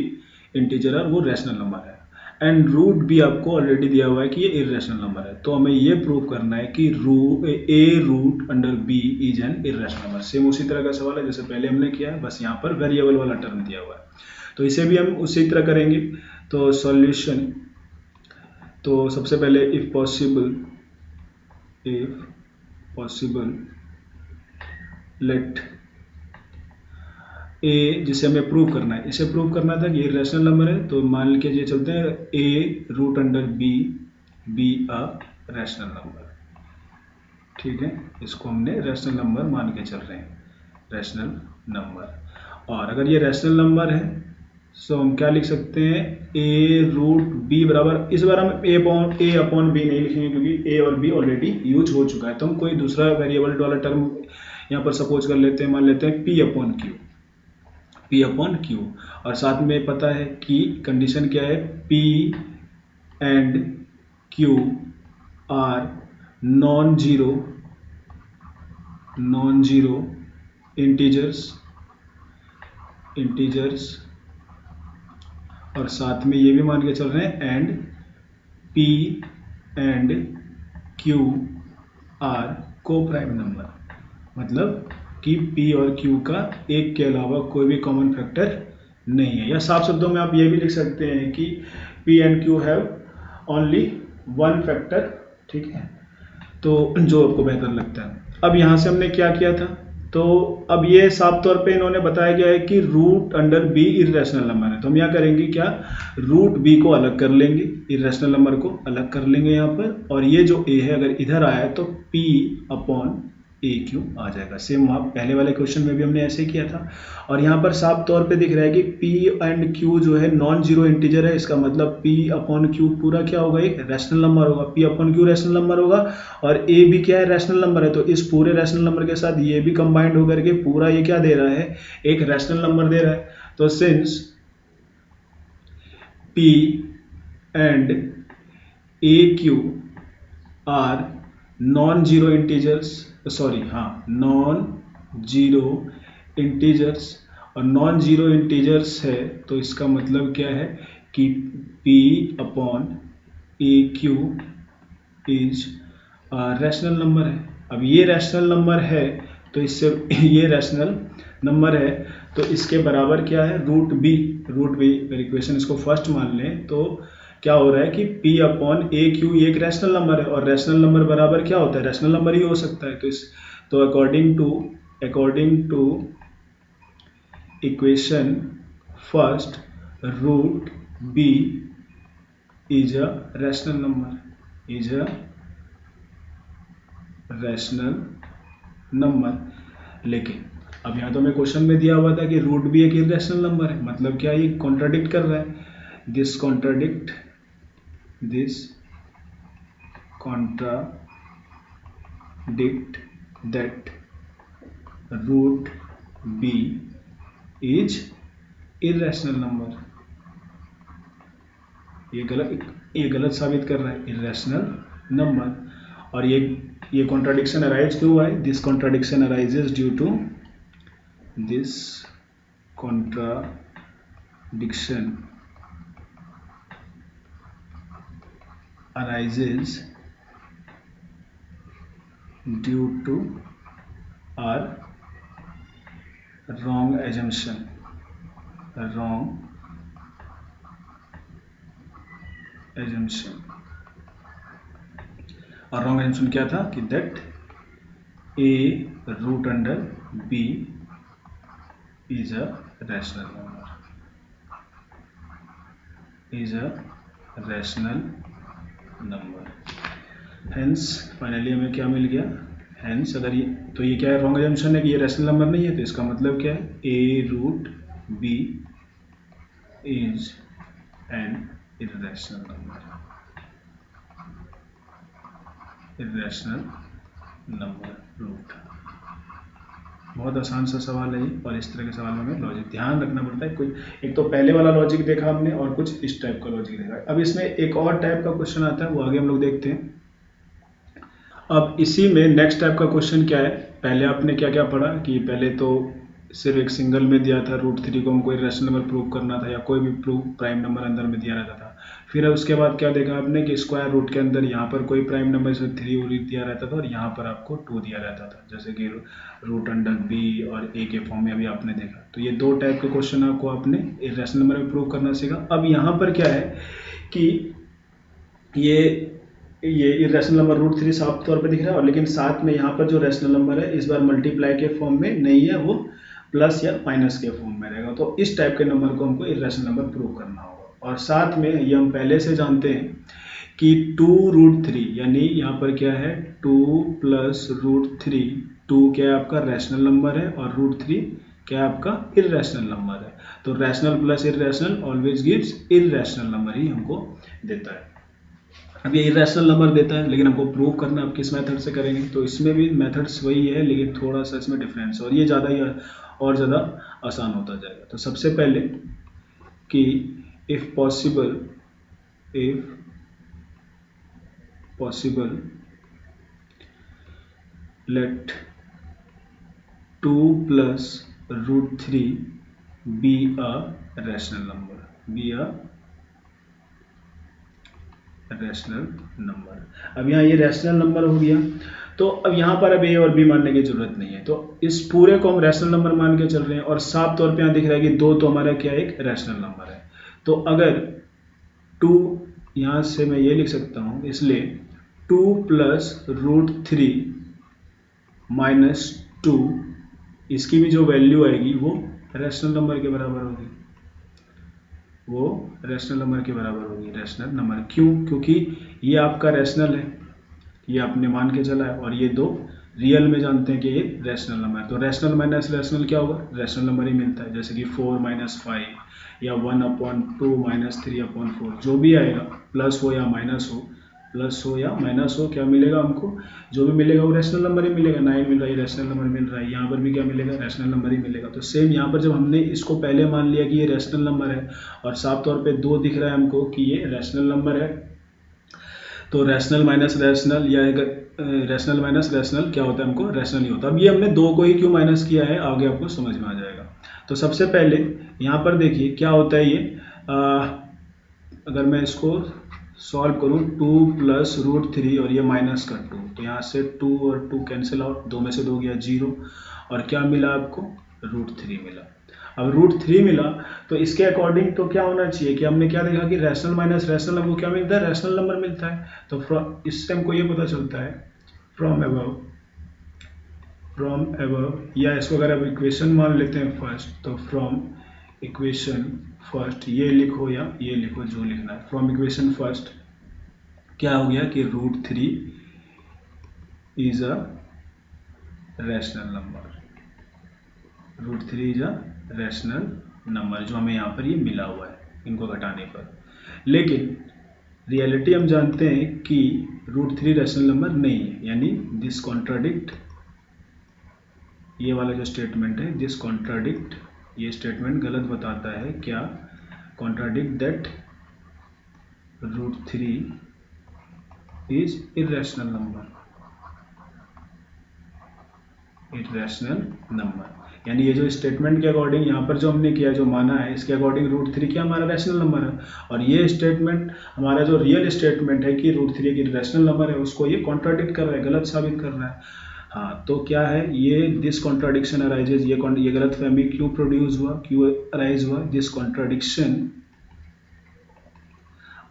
इंटीजर है वो रैशनल नंबर है, एंड रूट भी आपको ऑलरेडी दिया हुआ है कि ये इर्रेशनल नंबर है, तो हमें ये प्रूव करना है कि A root under B is an irrational number. Same उसी तरह का सवाल है जैसे पहले हमने किया है, बस यहाँ पर वेरिएबल वाला टर्म दिया हुआ है, तो इसे भी हम उसी तरह करेंगे। तो सॉल्यूशन, तो सबसे पहले इफ पॉसिबल लेट ए, जिसे हमें प्रूव करना है, इसे प्रूव करना था कि ये रैशनल नंबर है, तो मान के ये चलते हैं A root under B a rational number, ठीक है, इसको हमने रैशनल नंबर मान के चल रहे हैं, रैशनल नंबर। और अगर ये रैशनल नंबर है तो हम क्या लिख सकते हैं, ए रूट बी बराबर, इस बार हम ए अपॉन बी नहीं लिखेंगे क्योंकि ए और बी ऑलरेडी यूज हो चुका है, तो हम कोई दूसरा वेरिएबल वाला टर्म यहाँ पर सपोज कर लेते हैं, मान लेते हैं पी अपॉन क्यू, और साथ में पता है कि कंडीशन क्या है, P and Q R non zero integers, और साथ में ये भी मान के चल रहे हैं and P and Q R coprime number, मतलब कि P और Q का एक के अलावा कोई भी कॉमन फैक्टर नहीं है, या साफ शब्दों में आप ये भी लिख सकते हैं कि P and Q have only one factor, ठीक है, तो जो आपको बेहतर लगता है। अब यहाँ से हमने क्या किया था, तो अब ये साफ तौर पे इन्होंने बताया गया है कि root under b irrational number है, तो हम यहाँ करेंगे क्या, रूट बी को अलग कर लेंगे, इर्रेशनल नंबर को अलग कर लेंगे यहाँ पर, और ये जो ए है अगर इधर आया है तो P अपॉन ए क्यू आ जाएगा। सेम वहाँ पहले वाले क्वेश्चन में भी हमने ऐसे ही किया था, और यहाँ पर साफ तौर पे दिख रहा है कि P एंड Q जो है नॉन जीरो इंटीजर है, इसका मतलब P अपॉन Q पूरा क्या होगा, एक रैशनल नंबर होगा, P upon Q rational number होगा, और A भी क्या है, रैशनल नंबर है, तो इस पूरे रैशनल नंबर के साथ ये भी कंबाइंड होकर के पूरा ये क्या दे रहा है, एक रैशनल नंबर दे रहा है। तो since P and AQ are non zero integers, non zero integers, और नॉन जीरो इंटीजर्स है तो इसका मतलब क्या है कि P upon a q is rational number है। अब ये रैशनल नंबर है तो इससे ये रैशनल नंबर है तो इसके बराबर क्या है, रूट बी, अगर इक्वेशन इसको फर्स्ट मान लें तो क्या हो रहा है कि P अपॉन ए क्यू एक रैशनल नंबर है, और रैशनल नंबर बराबर क्या होता है, रैशनल नंबर ही हो सकता है, तो according to equation first root B is a rational number, लेकिन अब यहाँ तो हमें क्वेश्चन में दिया हुआ था कि रूट बी एक इर्रेशनल नंबर है, मतलब क्या ये कॉन्ट्राडिक्ट कर रहा है, this contradict that root b is irrational number, ये गलत साबित कर रहा है, irrational number। और ये कॉन्ट्राडिक्शन अराइज क्यों हुआ है, this contradiction arises due to our wrong assumption, और रॉन्ग एजम्पशन क्या था कि that a root under B is a rational number, hence finally हमें क्या मिल गया, हेंस अगर ये क्या है, रॉन्ग एजम्पशन है कि ये रैशनल नंबर नहीं है, तो इसका मतलब क्या है, A root B is an irrational number root. बहुत आसान सा सवाल है ये, और इस तरह के सवाल में हमें लॉजिक ध्यान रखना पड़ता है, कोई एक तो पहले वाला लॉजिक देखा हमने और कुछ इस टाइप का लॉजिक देखा। अब इसमें एक और टाइप का क्वेश्चन आता है, वो आगे हम लोग देखते हैं। अब इसी में नेक्स्ट टाइप का क्वेश्चन क्या है, पहले आपने क्या क्या पढ़ा कि पहले तो सिर्फ एक सिंगल में दिया था √3 को हमको इरेशनल नंबर प्रूव करना था, या कोई भी प्रूव प्राइम नंबर अंदर में दिया रहता था। फिर उसके बाद क्या देखा आपने कि स्क्वायर रूट के अंदर यहाँ पर कोई प्राइम नंबर से 3 दिया रहता था और यहाँ पर आपको 2 दिया रहता था, जैसे कि √b और a के फॉर्म में अभी आपने देखा। तो ये दो टाइप के क्वेश्चन आपको आपने इरेशनल नंबर में प्रूव करना सीखा। अब यहाँ पर क्या है कि ये इरेशनल नंबर √3 साफ तौर पे दिख रहा है, और लेकिन साथ में यहाँ पर जो रेशनल नंबर है इस बार मल्टीप्लाई के फॉर्म में नहीं है, वो प्लस या माइनस के फॉर्म में रहेगा। तो इस टाइप के नंबर को हमको इरेशनल नंबर प्रूव करना होगा। और साथ में ये हम पहले से जानते हैं कि 2√3 यानी यहाँ पर क्या है 2 प्लस √3, 2 क्या है आपका रैशनल नंबर है और √3 क्या है आपका इरेशनल नंबर है। तो rational plus irrational always gives irrational number ही हमको देता है। अब ये इरेशनल नंबर देता है, लेकिन हमको प्रूव करना अब किस मेथड से करेंगे, तो इसमें भी मेथड्स वही है लेकिन थोड़ा सा इसमें डिफरेंस है, और ये ज़्यादा आसान होता जाएगा। तो सबसे पहले कि if possible let 2 plus √3 be a rational number। अब यहाँ ये रैशनल नंबर हो गया, तो अब यहाँ पर अब a और b मानने की जरूरत नहीं है, तो इस पूरे को हम रैशनल नंबर मान के चल रहे हैं। और साफ तौर पे यहाँ दिख रहा है कि 2 तो हमारा क्या एक रैशनल नंबर है। तो अगर 2 यहाँ से मैं ये लिख सकता हूँ, इसलिए 2 प्लस √3 माइनस 2, इसकी भी जो वैल्यू आएगी वो रैशनल नंबर के बराबर होगी, रैशनल नंबर। क्यों? क्योंकि ये आपका रैशनल है, ये आपने मान के चला है, और ये दो रियल में जानते हैं कि ये रैशनल नंबर है। तो रैशनल माइनस रैशनल क्या होगा, रैशनल नंबर ही मिलता है, जैसे कि 4 - 5 या 1/2 - 3/4, जो भी आएगा प्लस हो या माइनस हो, क्या मिलेगा हमको, जो भी मिलेगा वो रैशनल नंबर ही मिलेगा। 9 मिल रहा है रैशनल नंबर मिल रहा है, यहाँ पर भी क्या मिलेगा, रैशनल नंबर ही मिलेगा। तो सेम यहाँ पर जब हमने इसको पहले मान लिया कि ये रैशनल नंबर है और साफ तौर पे 2 दिख रहा है हमको कि ये रैशनल नंबर है, तो रैशनल माइनस रैशनल या रैशनल माइनस रैशनल क्या होता है, हमको रैशनल ही होता है। अब ये हमने 2 को ही क्यों माइनस किया है आगे आपको समझ में आ जाएगा। तो सबसे पहले यहाँ पर देखिए क्या होता है, ये अगर मैं इसको सॉल्व करूँ 2 प्लस √3 और ये माइनस का 2, तो यहाँ से 2 और 2 कैंसिल आउट, 2 में से 2 गया 0, और क्या मिला आपको √3 मिला। अब √3 मिला तो इसके अकॉर्डिंग तो क्या होना चाहिए कि हमने क्या देखा कि रैशनल माइनस रैशनल हमको क्या मिलता है, रैशनल नंबर मिलता है। तो इससे हमको ये पता चलता है फ्रॉम अबव, या इसको अगर आप इक्वेशन मान लेते हैं फर्स्ट, तो फ्रॉम इक्वेशन फर्स्ट ये लिखो या ये लिखो जो लिखना है। फ्रॉम इक्वेशन फर्स्ट क्या हो गया कि √3 is a rational number, √3 is a rational number, जो हमें यहाँ पर ये मिला हुआ है इनको घटाने पर। लेकिन रियलिटी हम जानते हैं कि √3 रैशनल नंबर नहीं है, यानी दिस कॉन्ट्राडिक्ट, ये वाला जो स्टेटमेंट है दिस कॉन्ट्राडिक्ट, ये स्टेटमेंट गलत बताता है क्या, contradict that √3 is irrational number. यानी ये जो स्टेटमेंट के अकॉर्डिंग यहाँ पर जो हमने किया, जो माना है, इसके अकॉर्डिंग √3 क्या हमारा रैशनल नंबर है, और ये स्टेटमेंट हमारा जो रियल स्टेटमेंट है कि √3 एक रैशनल नंबर है, उसको ये कॉन्ट्राडिक्ट कर रहा है, गलत साबित कर रहा है। हाँ, तो क्या है ये, दिस कॉन्ट्राडिक्शन अराइजेज, ये गलत फहमी क्यों प्रोड्यूस हुआ, क्यों अराइज हुआ, this contradiction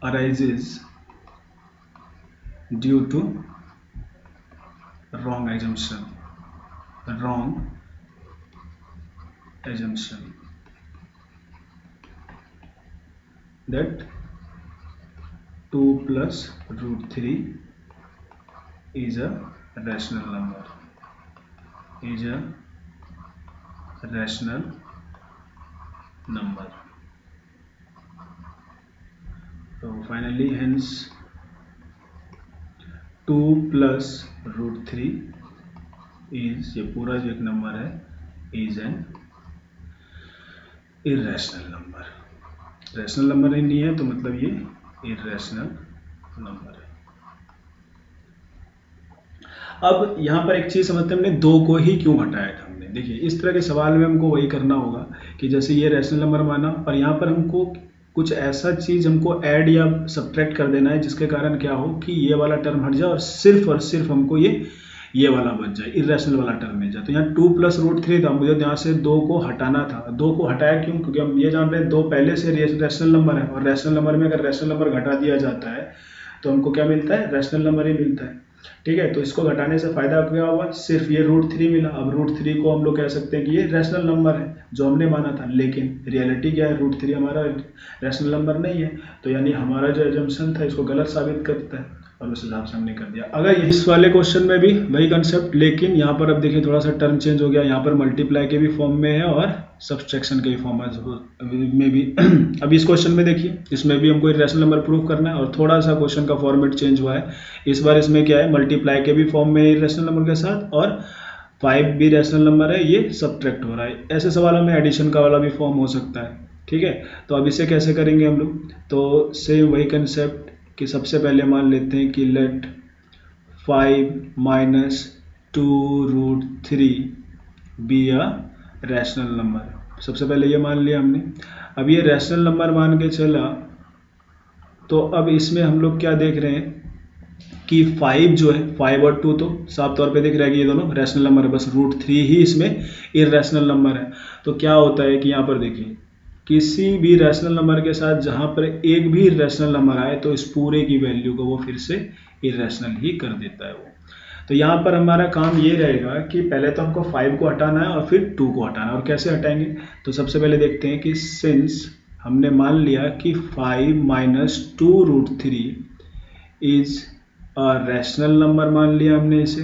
arises due to wrong assumption that 2 plus √3 is a rational number, So finally hence 2 plus √3 is, ये पूरा जो एक नंबर है, is an irrational number। Rational number ही नहीं है तो मतलब ये इरेशनल नंबर है। अब यहाँ पर एक चीज़ समझते हैं, हमने 2 को ही क्यों घटाया था हमने। देखिए इस तरह के सवाल में हमको वही करना होगा कि जैसे ये रैशनल नंबर माना और यहाँ पर हमको कुछ ऐसा चीज़ हमको ऐड या सब्ट्रैक्ट कर देना है जिसके कारण क्या हो कि ये वाला टर्म हट जाए और सिर्फ हमको ये वाला बच जाए, इरेशनल वाला टर्म मिल जाए। तो यहाँ 2 + √3 था, मुझे यहाँ से 2 को हटाना था। 2 को हटाया क्यों? क्योंकि हम ये जान रहे हैं 2 पहले से रैशनल नंबर है और रैशनल नंबर में अगर रैशनल नंबर घटा दिया जाता है तो हमको क्या मिलता है? रैशनल नंबर ही मिलता है। ठीक है, तो इसको घटाने से फायदा क्या हुआ? सिर्फ ये √3 मिला। अब √3 को हम लोग कह सकते हैं कि ये रैशनल नंबर है जो हमने माना था, लेकिन रियलिटी क्या है? √3 हमारा रैशनल नंबर नहीं है, तो यानी हमारा जो एजम्पशन था इसको गलत साबित करता है और उस हिसाब से हमने कर दिया। अगर इस वाले क्वेश्चन में भी वही कंसेप्ट, लेकिन यहाँ पर अब देखिए थोड़ा सा टर्म चेंज हो गया। यहाँ पर मल्टीप्लाई के भी फॉर्म में है और सब्सट्रैक्शन के भी फॉर्म में भी। अब इस क्वेश्चन में देखिए, इसमें भी हमको रैशनल नंबर प्रूव करना है और थोड़ा सा क्वेश्चन का फॉर्मेट चेंज हुआ है। इस बार इसमें क्या है? मल्टीप्लाई के भी फॉर्म में रैशनल नंबर के साथ और 5 भी रैशनल नंबर है, ये सब्ट्रैक्ट हो रहा है। ऐसे सवालों में एडिशन का वाला भी फॉर्म हो सकता है। ठीक है, तो अब इसे कैसे करेंगे हम लोग? तो सेम वही कंसेप्ट कि सबसे पहले मान लेते हैं कि let 5 - 2√3 be a rational number. सबसे पहले ये मान लिया हमने। अब ये रैशनल नंबर मान के चला, तो अब इसमें हम लोग क्या देख रहे हैं कि 5 जो है, 5 और 2 तो साफ तौर पे दिख रहा है कि ये दोनों रैशनल नंबर है, बस √3 ही इसमें इररेशनल नंबर है। तो क्या होता है कि यहाँ पर देखिए किसी भी रैशनल नंबर के साथ जहाँ पर एक भी इररेशनल नंबर आए तो इस पूरे की वैल्यू को वो फिर से इररेशनल ही कर देता है वो। तो यहाँ पर हमारा काम ये रहेगा कि पहले तो हमको 5 को हटाना है और फिर 2 को हटाना है। और कैसे हटाएंगे? तो सबसे पहले देखते हैं कि सिंस हमने मान लिया कि 5 - 2√3 इज अ रैशनल नंबर, मान लिया हमने इसे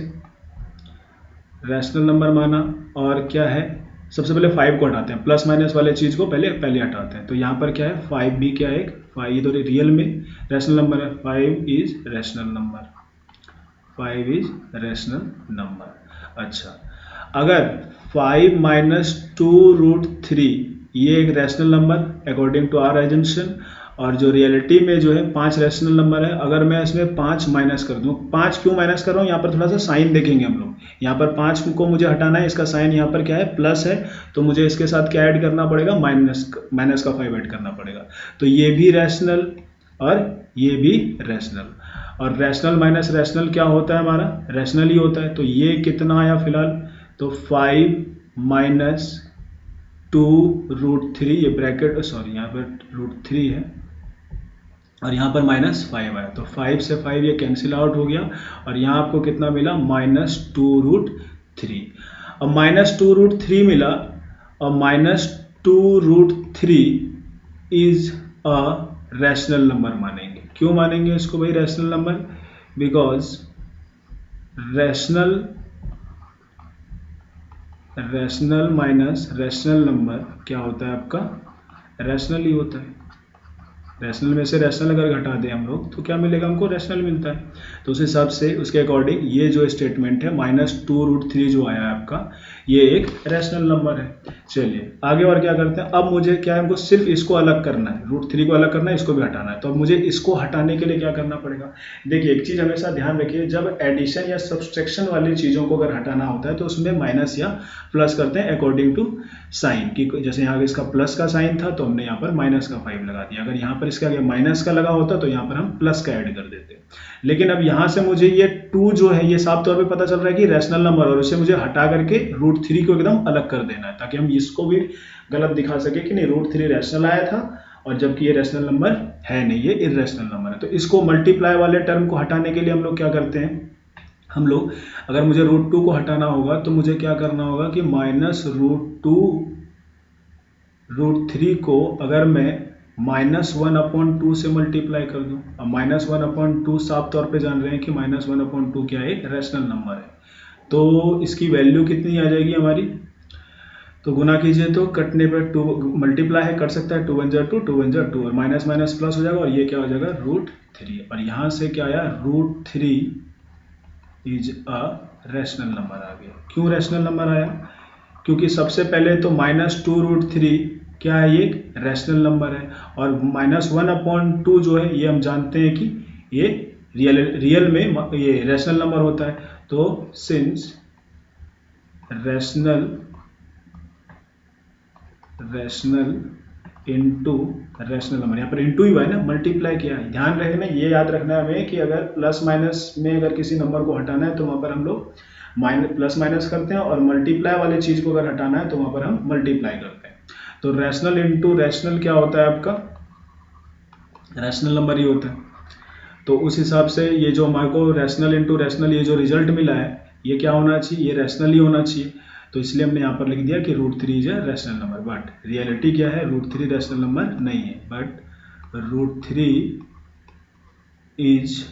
रैशनल नंबर माना। और क्या है? सबसे पहले 5 को हटाते हैं, प्लस माइनस वाले चीज़ को पहले हटाते हैं। तो यहाँ पर क्या है? 5 भी क्या है? 5 ये तो रियल में रैशनल नंबर है। 5 is rational number, 5 is rational number. अच्छा, अगर 5 - 2√3 ये एक rational number according to our assumption, और जो रियलिटी में जो है 5 रैशनल नंबर है। अगर मैं इसमें 5 माइनस कर दूं, 5 क्यों माइनस कर रहा हूँ? यहाँ पर थोड़ा सा साइन देखेंगे हम लोग। यहाँ पर 5 को मुझे हटाना है, इसका साइन यहाँ पर क्या है? प्लस है, तो मुझे इसके साथ क्या ऐड करना पड़ेगा? माइनस का 5 ऐड करना पड़ेगा। तो ये भी रैशनल और ये भी रैशनल, और रैशनल माइनस रैशनल क्या होता है? हमारा रैशनल ही होता है। तो ये कितना आया फिलहाल? तो 5 - 2√3, ये ब्रैकेट सॉरी यहाँ पर √3 है और यहाँ पर -5 आया, तो 5 से 5 ये कैंसिल आउट हो गया और यहाँ आपको कितना मिला? -2√3। अब -2√3 मिला और -2√3 इज अ रैशनल नंबर मानेंगे। क्यों मानेंगे इसको भाई rational number? Because rational minus rational number क्या होता है आपका? रैशनल ही होता है। रैशनल में से रैशनल अगर घटा दें हम लोग तो क्या मिलेगा? हमको रैशनल मिलता है। तो उस हिसाब से उसके अकॉर्डिंग ये जो स्टेटमेंट है -2√3 जो आया है आपका, ये एक रैशनल नंबर है। चलिए आगे और क्या करते हैं? अब मुझे क्या है? हमको सिर्फ इसको अलग करना है, √3 को अलग करना है, इसको भी हटाना है। तो अब मुझे इसको हटाने के लिए क्या करना पड़ेगा? देखिए एक चीज़ हमेशा ध्यान रखिए, जब एडिशन या सब्सट्रैक्शन वाली चीज़ों को अगर हटाना होता है तो उसमें माइनस या प्लस करते हैं अकॉर्डिंग टू साइन। कि जैसे यहाँ इसका प्लस का साइन था तो हमने यहाँ पर माइनस का 5 लगा दिया। अगर यहाँ पर इसका माइनस का लगा होता तो यहाँ पर हम प्लस का ऐड कर देते। लेकिन अब यहाँ से मुझे ये 2 जो है ये साफ तौर पे पता चल रहा है कि रैशनल नंबर, और इसे मुझे हटा करके √3 को एकदम अलग कर देना है ताकि हम इसको भी गलत दिखा सके कि नहीं √3 रैशनल आया था और जबकि ये रैशनल नंबर है नहीं, ये इररेशनल नंबर है। तो इसको मल्टीप्लाई वाले टर्म को हटाने के लिए हम लोग क्या करते हैं? हम लोग अगर मुझे √2 को हटाना होगा तो मुझे क्या करना होगा कि -√3 को अगर मैं -1/2 से मल्टीप्लाई कर दूं। अब -1/2 साफ तौर पे जान रहे हैं कि -1/2 क्या है? एक रैशनल नंबर है। तो इसकी वैल्यू कितनी आ जाएगी हमारी? तो गुना कीजिए तो कटने पर 2 मल्टीप्लाई है, कट सकता है, 2 × 2 2 × 2 और माइनस माइनस प्लस हो जाएगा और ये क्या हो जाएगा? √3। और यहाँ से क्या आया? √3 इज अ रैशनल नंबर आ गया। क्यों रैशनल नंबर आया? क्योंकि सबसे पहले तो -2√3 क्या है? ये रैशनल नंबर है और -1/2 जो है ये हम जानते हैं कि ये रियल में ये रैशनल नंबर होता है। तो since rational into rational number, यहाँ पर इनटू ही हुआ है ना, मल्टीप्लाई किया है। ध्यान रखना, ये याद रखना है हमें कि अगर प्लस माइनस में अगर किसी नंबर को हटाना है तो वहां पर हम लोग प्लस माइनस करते हैं, और मल्टीप्लाई वाले चीज को अगर हटाना है तो वहां पर हम मल्टीप्लाई करते हैं। तो रैशनल इनटू रैशनल क्या होता है आपका, रैशनल नंबर ही होता है। तो उस हिसाब से ये जो हमारे को रैशनल इनटू रैशनल ये जो रिजल्ट मिला है ये क्या होना चाहिए, ये रैशनल ही होना चाहिए। तो इसलिए हमने यहाँ पर लिख दिया कि √3 is a rational number, but reality क्या है, √3 रैशनल नंबर नहीं है, बट √3 इज